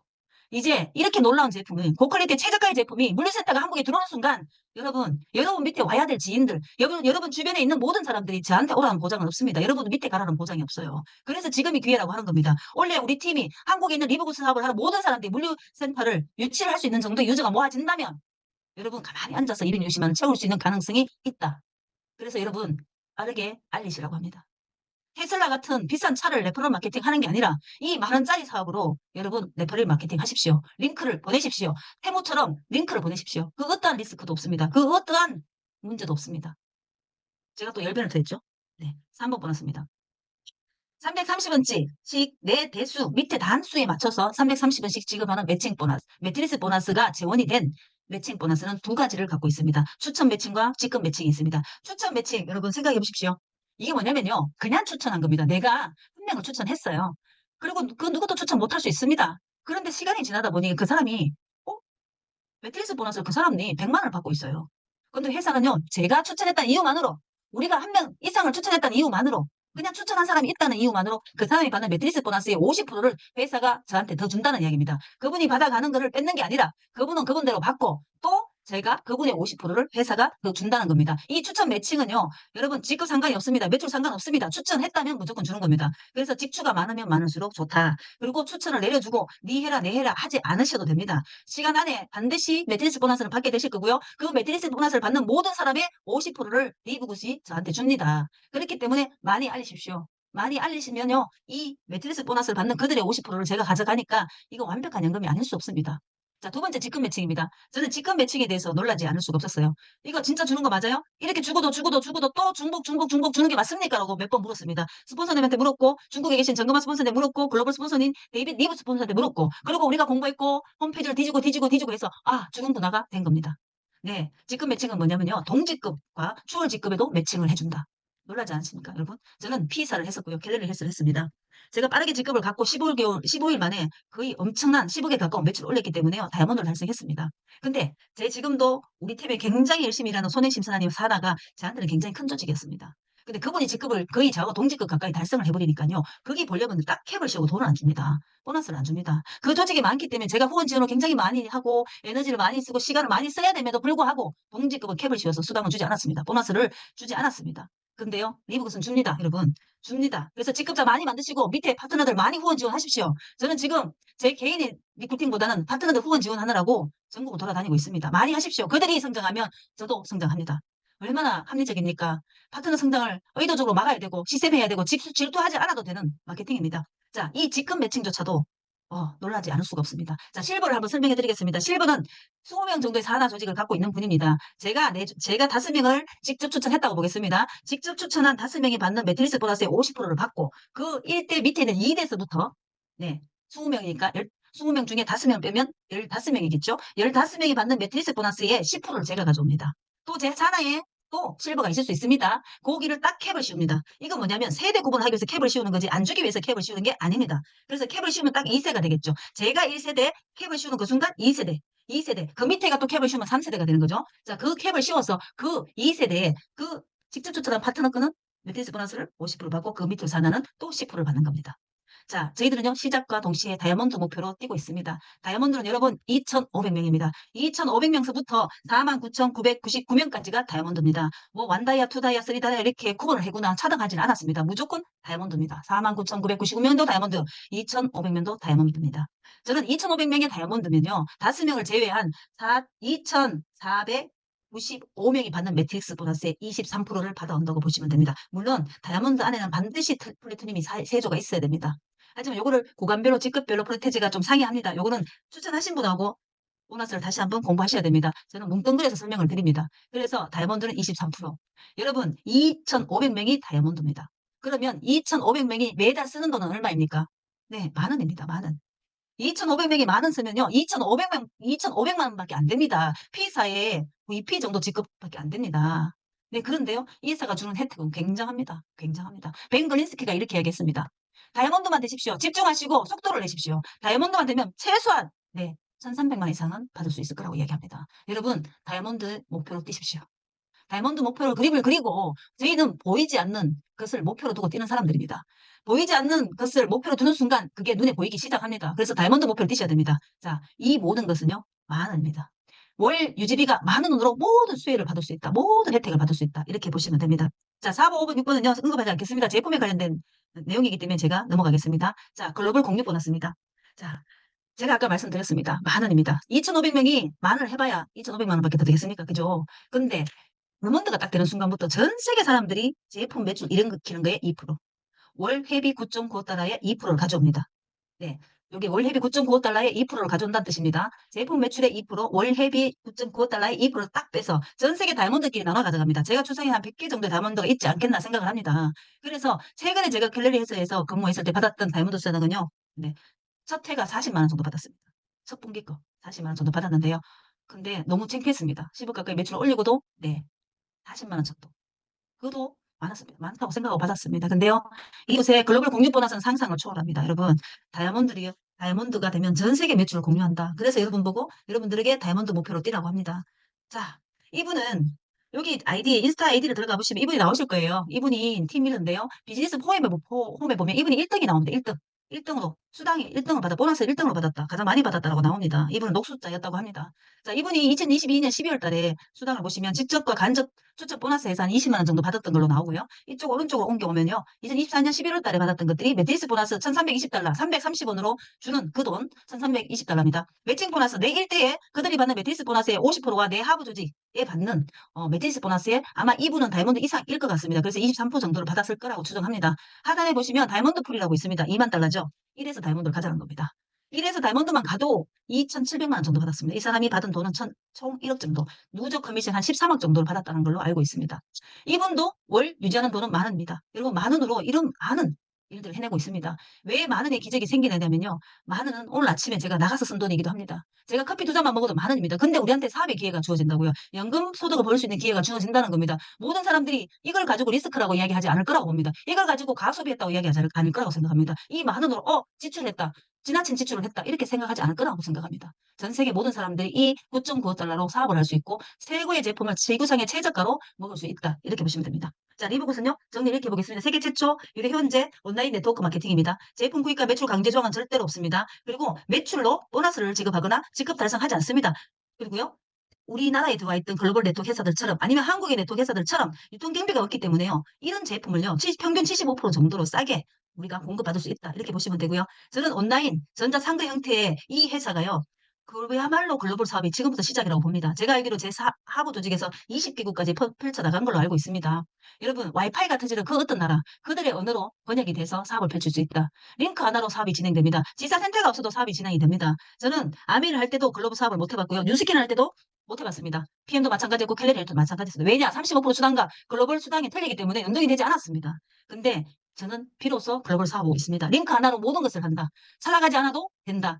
이제 이렇게 놀라운 제품은 고퀄리티 최저가의 제품이 물류센터가 한국에 들어오는 순간 여러분 밑에 와야 될 지인들, 여러분 주변에 있는 모든 사람들이 저한테 오라는 보장은 없습니다. 여러분 밑에 가라는 보장이 없어요. 그래서 지금이 기회라고 하는 겁니다. 원래 우리 팀이 한국에 있는 리브구스 사업을 하는 모든 사람들이 물류센터를 유치를 할 수 있는 정도의 유저가 모아진다면 여러분 가만히 앉아서 260만 원 채울 수 있는 가능성이 있다. 그래서 여러분 빠르게 알리시라고 합니다. 테슬라 같은 비싼 차를 레퍼럴 마케팅 하는 게 아니라 이 만 원짜리 사업으로 여러분 레퍼럴 마케팅 하십시오. 링크를 보내십시오. 테모처럼 링크를 보내십시오. 그 어떠한 리스크도 없습니다. 그 어떠한 문제도 없습니다. 제가 또 10배를 더 했죠. 네, 3번 보너스입니다. 330원씩 내 대수 밑에 단수에 맞춰서 330원씩 지급하는 매칭 보너스, 매트리스 보너스가 재원이 된 매칭 보너스는 두 가지를 갖고 있습니다. 추천 매칭과 직급 매칭이 있습니다. 추천 매칭 여러분 생각해 보십시오. 이게 뭐냐면요. 그냥 추천한 겁니다. 내가 한 명을 추천했어요. 그리고 그 누구도 추천 못할 수 있습니다. 그런데 시간이 지나다 보니 그 사람이 매트리스 보너스를 그 사람이 100만 원을 받고 있어요. 근데 회사는요. 제가 추천했다는 이유만으로 우리가 한 명 이상을 추천했다는 이유만으로 그냥 추천한 사람이 있다는 이유만으로 그 사람이 받는 매트리스 보너스의 50%를 회사가 저한테 더 준다는 이야기입니다. 그분이 받아가는 거를 뺏는 게 아니라 그분은 그분대로 받고 또 제가 그분의 50%를 회사가 더 준다는 겁니다. 이 추천 매칭은요. 여러분 직급 상관이 없습니다. 매출 상관없습니다. 추천했다면 무조건 주는 겁니다. 그래서 직추가 많으면 많을수록 좋다. 그리고 추천을 내려주고 네 해라 내 해라 하지 않으셔도 됩니다. 시간 안에 반드시 매트리스 보너스를 받게 되실 거고요. 그 매트리스 보너스를 받는 모든 사람의 50%를 리브굿이 저한테 줍니다. 그렇기 때문에 많이 알리십시오. 많이 알리시면요. 이 매트리스 보너스를 받는 그들의 50%를 제가 가져가니까 이거 완벽한 연금이 아닐 수 없습니다. 자, 두 번째 직급 매칭입니다. 저는 직급 매칭에 대해서 놀라지 않을 수가 없었어요. 이거 진짜 주는 거 맞아요? 이렇게 주고도 또 중복 주는 게 맞습니까? 라고 몇 번 물었습니다. 스폰서님한테 물었고 중국에 계신 정금화 스폰서한테 물었고 글로벌 스폰서인 데이빗 리브 스폰서한테 물었고 그리고 우리가 공부했고 홈페이지를 뒤지고 해서 주문 분화가 된 겁니다. 네, 직급 매칭은 뭐냐면요. 동직급과 추월 직급에도 매칭을 해준다. 놀라지 않습니까, 여러분? 저는 P사를 했었고요. 갤러리 헬스를 했습니다. 제가 빠르게 직급을 갖고 15일 만에 거의 엄청난 10억에 가까운 매출을 올렸기 때문에요. 다이아몬드를 달성했습니다. 근데 제 지금도 우리 팀에 굉장히 열심히 일하는 손해심사님 사다가 저한테는 굉장히 큰 조직이었습니다. 근데 그분이 직급을 거의 저하고 동직급 가까이 달성을 해버리니까요. 거기 보려면 딱 캡을 씌우고 돈을 안 줍니다. 보너스를 안 줍니다. 그 조직이 많기 때문에 제가 후원 지원을 굉장히 많이 하고 에너지를 많이 쓰고 시간을 많이 써야 됨에도 불구하고 동직급은 캡을 씌워서 수당을 주지 않았습니다. 보너스를 주지 않았습니다. 근데요, 리브굿은 줍니다, 여러분. 줍니다. 그래서 직급자 많이 만드시고 밑에 파트너들 많이 후원 지원하십시오. 저는 지금 제 개인의 리크루팅보다는 파트너들 후원 지원하느라고 전국을 돌아다니고 있습니다. 많이 하십시오. 그들이 성장하면 저도 성장합니다. 얼마나 합리적입니까? 파트너 성장을 의도적으로 막아야 되고 시샘해야 되고 질투하지 않아도 되는 마케팅입니다. 자, 이 직급 매칭조차도 놀라지 않을 수가 없습니다. 자, 실버를 한번 설명해 드리겠습니다. 실버는 20명 정도의 산하 조직을 갖고 있는 분입니다. 제가 5명을 직접 추천했다고 보겠습니다. 직접 추천한 5명이 받는 매트리스 보너스의 50%를 받고 그 1대 밑에 있는 2대서부터 20명이니까 20명 중에 5명 빼면 15명이겠죠. 15명이 받는 매트리스 보너스의 10%를 제가 가져옵니다. 또 제 산하에 또 실버가 있을 수 있습니다. 고기를 딱 캡을 씌웁니다. 이건 뭐냐면 세대 구분하기 위해서 캡을 씌우는 거지 안 주기 위해서 캡을 씌우는 게 아닙니다. 그래서 캡을 씌우면 딱 2세가 되겠죠. 제가 1세대 캡을 씌우는 그 순간 2세대. 그 밑에가 또 캡을 씌우면 3세대가 되는 거죠. 자, 그 캡을 씌워서 그 2세대에 그 직접 추천한 파트너 끈은 매트리스 보너스를 50% 받고 그 밑으로 사나는 또 10%를 받는 겁니다. 자, 저희들은요, 시작과 동시에 다이아몬드 목표로 뛰고 있습니다. 다이아몬드는 여러분 2,500명입니다. 2,500명서부터 49,999명까지가 다이아몬드입니다. 뭐, 원다이아, 투다이아, 쓰리다이아 이렇게 구분을 해구나 차등하지는 않았습니다. 무조건 다이아몬드입니다. 49,999명도 다이아몬드, 2,500명도 다이아몬드입니다. 저는 2,500명의 다이아몬드면요, 5명을 제외한 2,495명이 받는 매트릭스 보너스의 23%를 받아온다고 보시면 됩니다. 물론 다이아몬드 안에는 반드시 플래티늄이 3조가 있어야 됩니다. 하지만 요거를 구간별로 직급별로 프로테지가 좀 상이합니다. 요거는 추천하신 분하고 보너스를 다시 한번 공부하셔야 됩니다. 저는 뭉뚱그려서 설명을 드립니다. 그래서 다이아몬드는 23%. 여러분 2,500명이 다이아몬드입니다. 그러면 2,500명이 매달 쓰는 돈은 얼마입니까? 네, 10,000원입니다. 10,000원. 2,500명이 만원 쓰면요. 2,500만 원밖에 안 됩니다. P사에 VP 정도 직급밖에 안 됩니다. 네, 그런데요. 이 회사가 주는 혜택은 굉장합니다. 굉장합니다. 벤 글린스키가 이렇게 이야기했습니다. 다이아몬드만 되십시오. 집중하시고 속도를 내십시오. 다이아몬드만 되면 최소한 1,300만 이상은 받을 수 있을 거라고 이야기합니다. 여러분, 다이아몬드 목표로 뛰십시오. 다이아몬드 목표로 그림을 그리고 저희는 보이지 않는 것을 목표로 두고 뛰는 사람들입니다. 보이지 않는 것을 목표로 두는 순간 그게 눈에 보이기 시작합니다. 그래서 다이아몬드 목표를 뛰셔야 됩니다. 자, 이 모든 것은요, 만 원입니다. 월 유지비가 만 원으로 모든 수혜를 받을 수 있다. 모든 혜택을 받을 수 있다. 이렇게 보시면 됩니다. 자, 4번, 5번, 6번은요, 언급하지 않겠습니다. 제품에 관련된 내용이기 때문에 제가 넘어가겠습니다. 자, 글로벌 공유 보너스입니다. 자, 제가 아까 말씀드렸습니다. 만 원입니다. 2,500명이 만 원을 해봐야 2,500만 원밖에 더 되겠습니까? 그죠? 근데 르몬드가 딱 되는 순간부터 전 세계 사람들이 제품 매출 이런 거 키는 거에 2%, 월 회비 9.95달러에 2%를 가져옵니다. 네. 여기 월 회비 9.95달러에 2%를 가져온다는 뜻입니다. 제품 매출의 2%, 월 회비 9.95달러에 2%를 딱 빼서 전 세계 다이아몬드끼리 나눠 가져갑니다. 제가 추정에 한 100개 정도의 다이아몬드가 있지 않겠나 생각을 합니다. 그래서 최근에 제가 갤러리 회사에서 근무했을 때 받았던 다이아몬드 수당은요. 네. 첫 해가 40만 원 정도 받았습니다. 첫 분기 거 40만 원 정도 받았는데요. 근데 너무 창피했습니다. 10억 가까이 매출을 올리고도 네. 40만 원 정도. 그것도 많았습니다. 많다고 생각하고 받았습니다. 근데요, 이곳에 글로벌 공유 보너스는 상상을 초월합니다. 여러분, 다이아몬드가 되면 전 세계 매출을 공유한다. 그래서 여러분 보고 여러분들에게 다이아몬드 목표로 뛰라고 합니다. 자, 이분은 여기 인스타 아이디를 들어가 보시면 이분이 나오실 거예요. 이분이 팀밀인데요. 비즈니스 홈에 보면 이분이 1등이 나옵니다. 1등. 1등으로, 수당이 1등을 보너스 1등으로 받았다. 가장 많이 받았다라고 나옵니다. 이분은 녹수자였다고 합니다. 자, 이분이 2022년 12월 달에 수당을 보시면 직접과 간접 추적 보너스에서 한 20만 원 정도 받았던 걸로 나오고요. 이쪽 오른쪽으로 옮겨오면요. 2024년 11월 달에 받았던 것들이 매트리스 보너스 1,320달러, 330원으로 주는 그 돈 1,320달러입니다. 매칭 보너스 내 일대에 그들이 받는 매트리스 보너스의 50%와 내 하부 조직에 받는 매트리스 보너스에 아마 이분은 다이아몬드 이상일 것 같습니다. 그래서 23% 정도를 받았을 거라고 추정합니다. 하단에 보시면 다이아몬드 풀이라고 있습니다. 2만 달러죠. 1에서 다이아몬드를 가져간 겁니다. 1에서 다이아몬드만 가도 2,700만 원 정도 받았습니다. 이 사람이 받은 돈은 총 1억 정도, 누적 커미션 한 13억 정도를 받았다는 걸로 알고 있습니다. 이분도 월 유지하는 돈은 만 원입니다. 여러분, 만 원으로 이런 많은 일들을 해내고 있습니다. 왜 만 원의 기적이 생기느냐면요. 만 원은 오늘 아침에 제가 나가서 쓴 돈이기도 합니다. 제가 커피 두 잔만 먹어도 만 원입니다. 근데 우리한테 사업의 기회가 주어진다고요. 연금 소득을 벌 수 있는 기회가 주어진다는 겁니다. 모든 사람들이 이걸 가지고 리스크라고 이야기하지 않을 거라고 봅니다. 이걸 가지고 가소비했다고 이야기하지 않을 거라고 생각합니다. 이 만 원으로 지출했다. 지나친 지출을 했다. 이렇게 생각하지 않을 거라고 생각합니다. 전 세계 모든 사람들이 이 9.95달러로 사업을 할 수 있고 최고의 제품을 지구상의 최저가로 먹을 수 있다. 이렇게 보시면 됩니다. 자, 리브굿은요. 정리를 이렇게 보겠습니다. 세계 최초 유래 현재 온라인 네트워크 마케팅입니다. 제품 구입과 매출 강제 조항은 절대로 없습니다. 그리고 매출로 보너스를 지급하거나 직급 달성하지 않습니다. 그리고요. 우리나라에 들어와 있던 글로벌 네트워크 회사들처럼 아니면 한국의 네트워크 회사들처럼 유통 경비가 없기 때문에요. 이런 제품을요. 평균 75% 정도로 싸게 우리가 공급받을 수 있다. 이렇게 보시면 되고요. 저는 온라인 전자상가 형태의 이 회사가요. 그야말로 글로벌 사업이 지금부터 시작이라고 봅니다. 제가 알기로 제 하부 조직에서 20개국까지 펼쳐나간 걸로 알고 있습니다. 여러분, 와이파이가 터지는 그 어떤 나라, 그들의 언어로 번역이 돼서 사업을 펼칠 수 있다. 링크 하나로 사업이 진행됩니다. 지사 센터가 없어도 사업이 진행이 됩니다. 저는 아미를 할 때도 글로벌 사업을 못 해봤고요. 뉴스킨을 할 때도 못 해봤습니다. PM도 마찬가지였고 캘리리도 마찬가지였습니다. 왜냐? 35% 수당과 글로벌 수당이 틀리기 때문에 연동이 되지 않았습니다. 근데 저는 비로소 글로벌 사업하고 있습니다. 링크 하나로 모든 것을 한다. 찾아가지 않아도 된다.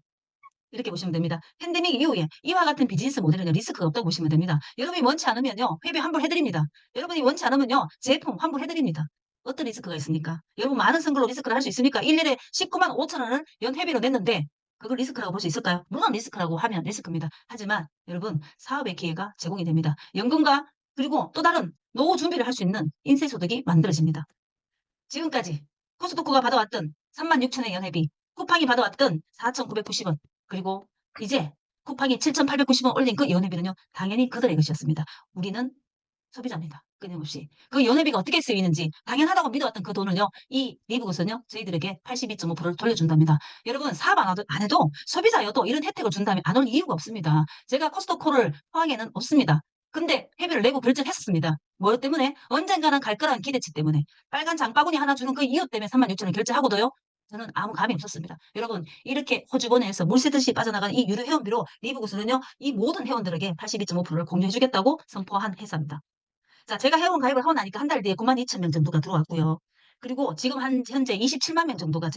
이렇게 보시면 됩니다. 팬데믹 이후에 이와 같은 비즈니스 모델은 리스크가 없다고 보시면 됩니다. 여러분이 원치 않으면요. 회비 환불해드립니다. 여러분이 원치 않으면요. 제품 환불해드립니다. 어떤 리스크가 있습니까? 여러분 많은 선글로 리스크를 할 수 있습니까? 1년에 19만 5천 원을 연회비로 냈는데 그걸 리스크라고 볼 수 있을까요? 물론 리스크라고 하면 리스크입니다. 하지만 여러분 사업의 기회가 제공이 됩니다. 연금과 그리고 또 다른 노후 준비를 할 수 있는 인세소득이 만들어집니다. 지금까지 코스도코가 받아왔던 36,000원의 연회비, 쿠팡이 받아왔던 4,990원, 그리고 이제 쿠팡이 7,890원 올린 그 연회비는요, 당연히 그들의 것이었습니다. 우리는 소비자입니다. 끊임없이. 그 연회비가 어떻게 쓰이는지 당연하다고 믿어왔던 그 돈을요, 이 리브굿은요, 저희들에게 82.5%를 돌려준답니다. 여러분, 사업 안 해도 소비자여도 이런 혜택을 준다면 안 올 이유가 없습니다. 제가 코스트코를 포항에는 없습니다. 근데 회비를 내고 결정했었습니다. 뭐 때문에? 언젠가는 갈 거라는 기대치 때문에. 빨간 장바구니 하나 주는 그 이유 때문에 36,000원 결제하고도요. 저는 아무 감이 없었습니다. 여러분, 이렇게 호주번에서 물 새듯이 빠져나가는 이 유료 회원비로 리브굿은요, 이 모든 회원들에게 82.5%를 공유해주겠다고 선포한 회사입니다. 자, 제가 회원 가입을 하고 나니까 한 달 뒤에 92,000명 정도가 들어왔고요. 그리고 지금 현재 27만 명 정도가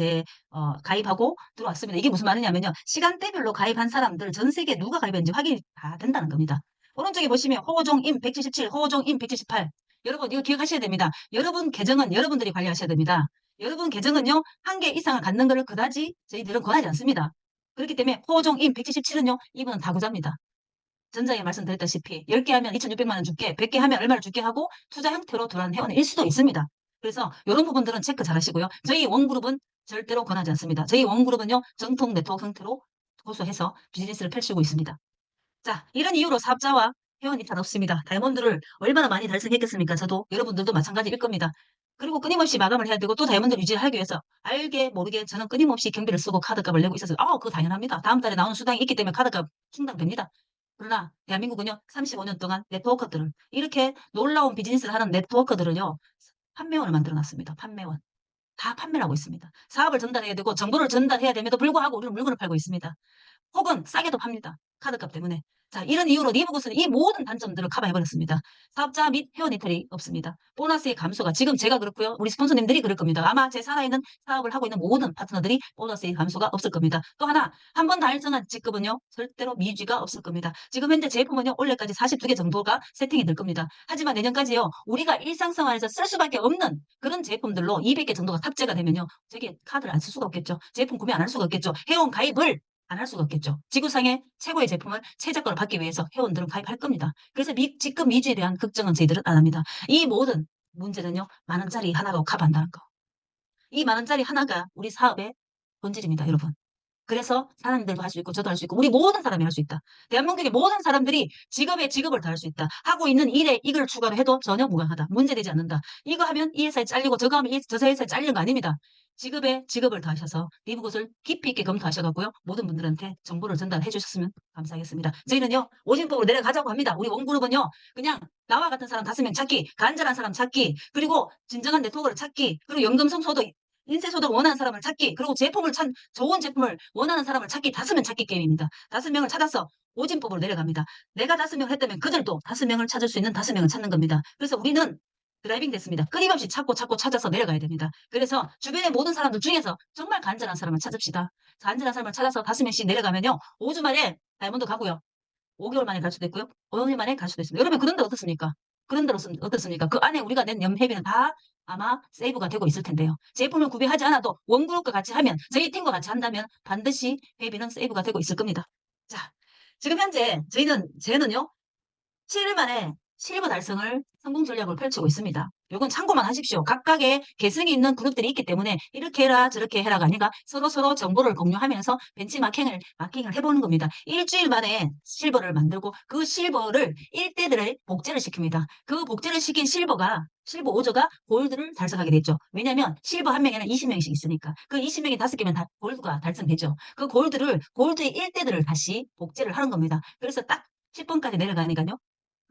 가입하고 들어왔습니다. 이게 무슨 말이냐면요. 시간대별로 가입한 사람들 전 세계 누가 가입했는지 확인이 다 된다는 겁니다. 오른쪽에 보시면 호종임 177, 호종임 178. 여러분 이거 기억하셔야 됩니다. 여러분 계정은 여러분들이 관리하셔야 됩니다. 여러분 계정은요. 한 개 이상을 갖는 것을 그다지 저희들은 권하지 않습니다. 그렇기 때문에 호종임 177은요. 이분은 다구자입니다. 전자에 말씀드렸다시피 10개 하면 2,600만 원 줄게, 100개 하면 얼마를 줄게 하고 투자 형태로 들어가는 회원일 수도 있습니다. 그래서 이런 부분들은 체크 잘 하시고요. 저희 원그룹은 절대로 권하지 않습니다. 저희 원그룹은요, 정통 네트워크 형태로 고소해서 비즈니스를 펼치고 있습니다. 자, 이런 이유로 사업자와 회원 이탈 없습니다. 다이아몬드를 얼마나 많이 달성했겠습니까? 저도 여러분들도 마찬가지일 겁니다. 그리고 끊임없이 마감을 해야 되고 또 다이아몬드를 유지하기 위해서 알게 모르게 저는 끊임없이 경비를 쓰고 카드값을 내고 있어서 그거 당연합니다. 다음 달에 나오는 수당이 있기 때문에 카드값 충당됩니다. 그러나 대한민국은요, 35년 동안 네트워커들을 이렇게 놀라운 비즈니스를 하는 네트워커들은요, 판매원을 만들어 놨습니다. 판매원. 다 판매를 하고 있습니다. 사업을 전달해야 되고 정보를 전달해야 됨에도 불구하고 우리는 물건을 팔고 있습니다. 혹은 싸게도 팝니다. 카드값 때문에. 자, 이런 이유로 리브굿은 이 모든 단점들을 커버해버렸습니다. 사업자 및 회원 이탈이 없습니다. 보너스의 감소가 지금 제가 그렇고요. 우리 스폰서님들이 그럴 겁니다. 아마 제 살아있는 사업을 하고 있는 모든 파트너들이 보너스의 감소가 없을 겁니다. 또 하나, 한 번 달성한 직급은요, 절대로 미유지가 없을 겁니다. 지금 현재 제품은요, 올해까지 42개 정도가 세팅이 될 겁니다. 하지만 내년까지요, 우리가 일상생활에서 쓸 수밖에 없는 그런 제품들로 200개 정도가 탑재가 되면요, 저게 카드를 안 쓸 수가 없겠죠. 제품 구매 안 할 수가 없겠죠. 회원 가입을 안 할 수가 없겠죠. 지구상의 최고의 제품을 최저가로 받기 위해서 회원들은 가입할 겁니다. 그래서 직급 미주에 대한 걱정은 저희들은 안 합니다. 이 모든 문제는요, 10,000원짜리 하나로 커버한다는 거. 이 10,000원짜리 하나가 우리 사업의 본질입니다, 여러분. 그래서 사람들도 할 수 있고 저도 할 수 있고 우리 모든 사람이 할 수 있다. 대한민국의 모든 사람들이 직업에 직업을 다 할 수 있다. 하고 있는 일에 이걸 추가로 해도 전혀 무관하다. 문제되지 않는다. 이거 하면 이 회사에 잘리고 저거 하면 저 회사에 잘리는 거 아닙니다. 직업에 직업을 다하셔서 리브굿을 깊이 있게 검토하셔가고요. 모든 분들한테 정보를 전달해 주셨으면 감사하겠습니다. 저희는요, 오진법으로 내려가자고 합니다. 우리 원그룹은요, 그냥 나와 같은 사람 5명 찾기, 간절한 사람 찾기, 그리고 진정한 네트워크를 찾기, 그리고 연금성소득 인쇄소득 원하는 사람을 찾기, 그리고 좋은 제품을 원하는 사람을 찾기, 5명 찾기 게임입니다. 5명을 찾아서 오진법으로 내려갑니다. 내가 5명을 했다면 그들도 5명을 찾을 수 있는 5명을 찾는 겁니다. 그래서 우리는 드라이빙 됐습니다. 끊임없이 찾고 찾아서 내려가야 됩니다. 그래서 주변의 모든 사람들 중에서 정말 간절한 사람을 찾읍시다. 간절한 사람을 찾아서 5명씩 내려가면요, 5주 만에 다이아몬드 가고요. 5개월 만에 갈 수도 있고요. 5년 만에 갈 수도 있습니다. 여러분, 그런데 어떻습니까? 그런데 어떻습니까? 그 안에 우리가 낸 연회비는 다 아마 세이브가 되고 있을 텐데요. 제품을 구매하지 않아도 원그룹과 같이 하면, 저희 팀과 같이 한다면 반드시 회비는 세이브가 되고 있을 겁니다. 자, 지금 현재 저희는요, 7일 만에 실버 달성을 성공 전략을 펼치고 있습니다. 이건 참고만 하십시오. 각각의 개성이 있는 그룹들이 있기 때문에 이렇게 해라 저렇게 해라가 아니라 서로 정보를 공유하면서 벤치마킹을 해보는 겁니다. 일주일 만에 실버를 만들고 그 실버를 1대들의 복제를 시킵니다. 그 복제를 시킨 실버 5조가 골드를 달성하게 됐죠. 왜냐하면 실버 한 명에는 20명씩 있으니까 그 20명이 5개면 다 골드가 달성되죠. 그 골드의 1대들을 다시 복제를 하는 겁니다. 그래서 딱 10번까지 내려가니까요,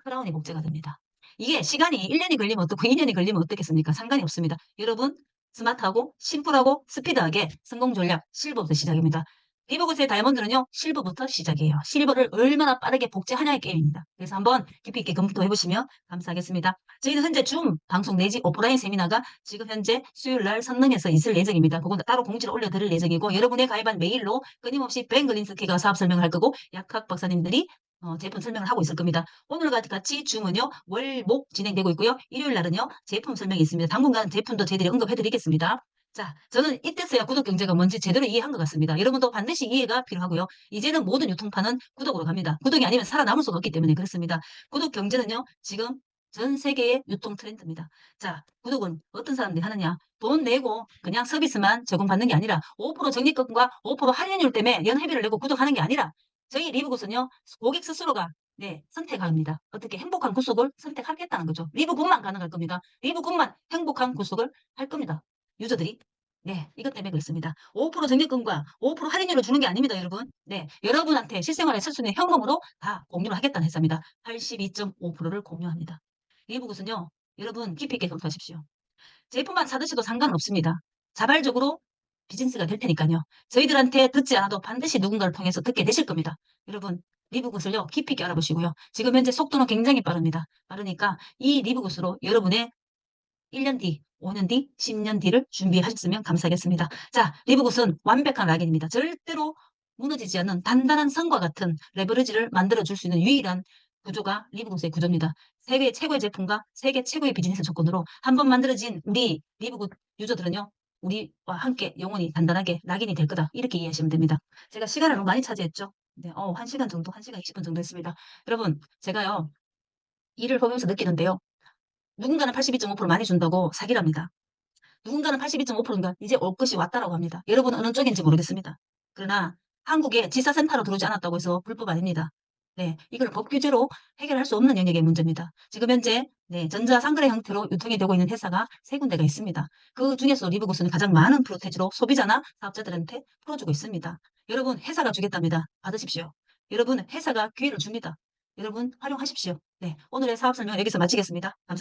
크라운이 복제가 됩니다. 이게 시간이 1년이 걸리면 어떻고 2년이 걸리면 어떻겠습니까? 상관이 없습니다. 여러분, 스마트하고 심플하고 스피드하게 성공 전략 실버부터 시작입니다. 리버굿의 다이아몬드는요, 실버부터 시작이에요. 실버를 얼마나 빠르게 복제하냐의 게임입니다. 그래서 한번 깊이 있게 검토해보시면 감사하겠습니다. 저희는 현재 줌 방송 내지 오프라인 세미나가 지금 현재 수요일날 선릉에서 있을 예정입니다. 그건 따로 공지를 올려드릴 예정이고, 여러분의 가입한 메일로 끊임없이 뱅글린스키가 사업 설명을 할 거고, 약학 박사님들이 제품 설명을 하고 있을 겁니다. 오늘 같이 줌은요, 월, 목 진행되고 있고요. 일요일 날은요, 제품 설명이 있습니다. 당분간 제품도 저희들이 언급해드리겠습니다. 자, 저는 이때서야 구독 경제가 뭔지 제대로 이해한 것 같습니다. 여러분도 반드시 이해가 필요하고요. 이제는 모든 유통판은 구독으로 갑니다. 구독이 아니면 살아남을 수가 없기 때문에 그렇습니다. 구독 경제는요, 지금 전 세계의 유통 트렌드입니다. 자, 구독은 어떤 사람들이 하느냐? 돈 내고 그냥 서비스만 제공받는 게 아니라 5% 적립금과 5% 할인율 때문에 연회비를 내고 구독하는 게 아니라 저희 리브굿은요, 고객 스스로가 선택합니다. 어떻게 행복한 구속을 선택하겠다는 거죠. 리브굿만 가능할 겁니다. 리브굿만 행복한 구속을 할 겁니다. 유저들이. 네, 이것 때문에 그렇습니다. 5% 적립금과 5% 할인율을 주는 게 아닙니다, 여러분. 네, 여러분한테 실생활에 쓸 수 있는 현금으로 다 공유를 하겠다는 회사입니다. 82.5%를 공유합니다. 리브굿은요, 여러분 깊이 있게 검토하십시오. 제품만 사드셔도 상관없습니다. 자발적으로 비즈니스가 될 테니까요. 저희들한테 듣지 않아도 반드시 누군가를 통해서 듣게 되실 겁니다. 여러분, 리브굿을요, 깊이 있게 알아보시고요. 지금 현재 속도는 굉장히 빠릅니다. 빠르니까 이 리브굿으로 여러분의 1년 뒤, 5년 뒤, 10년 뒤를 준비하셨으면 감사하겠습니다. 자, 리브굿은 완벽한 락인입니다. 절대로 무너지지 않는 단단한 성과 같은 레버리지를 만들어줄 수 있는 유일한 구조가 리브굿의 구조입니다. 세계 최고의 제품과 세계 최고의 비즈니스 조건으로 한번 만들어진 우리 리브굿 유저들은요, 우리와 함께 영원히 단단하게 락인이 될 거다. 이렇게 이해하시면 됩니다. 제가 시간을 너무 많이 차지했죠. 네, 1시간 정도, 1시간 20분 정도 했습니다. 여러분, 제가요, 일을 보면서 느끼는데요. 누군가는 82.5% 많이 준다고 사기랍니다. 누군가는 82.5%인가 이제 올 것이 왔다라고 합니다. 여러분은 어느 쪽인지 모르겠습니다. 그러나 한국에 지사센터로 들어오지 않았다고 해서 불법 아닙니다. 네, 이걸 법 규제로 해결할 수 없는 영역의 문제입니다. 지금 현재 네, 전자상거래 형태로 유통이 되고 있는 회사가 3군데가 있습니다. 그 중에서 리브고스는 가장 많은 프로테지로 소비자나 사업자들한테 풀어주고 있습니다. 여러분, 회사가 주겠답니다. 받으십시오. 여러분, 회사가 기회를 줍니다. 여러분, 활용하십시오. 네, 오늘의 사업 설명 여기서 마치겠습니다. 감사합니다.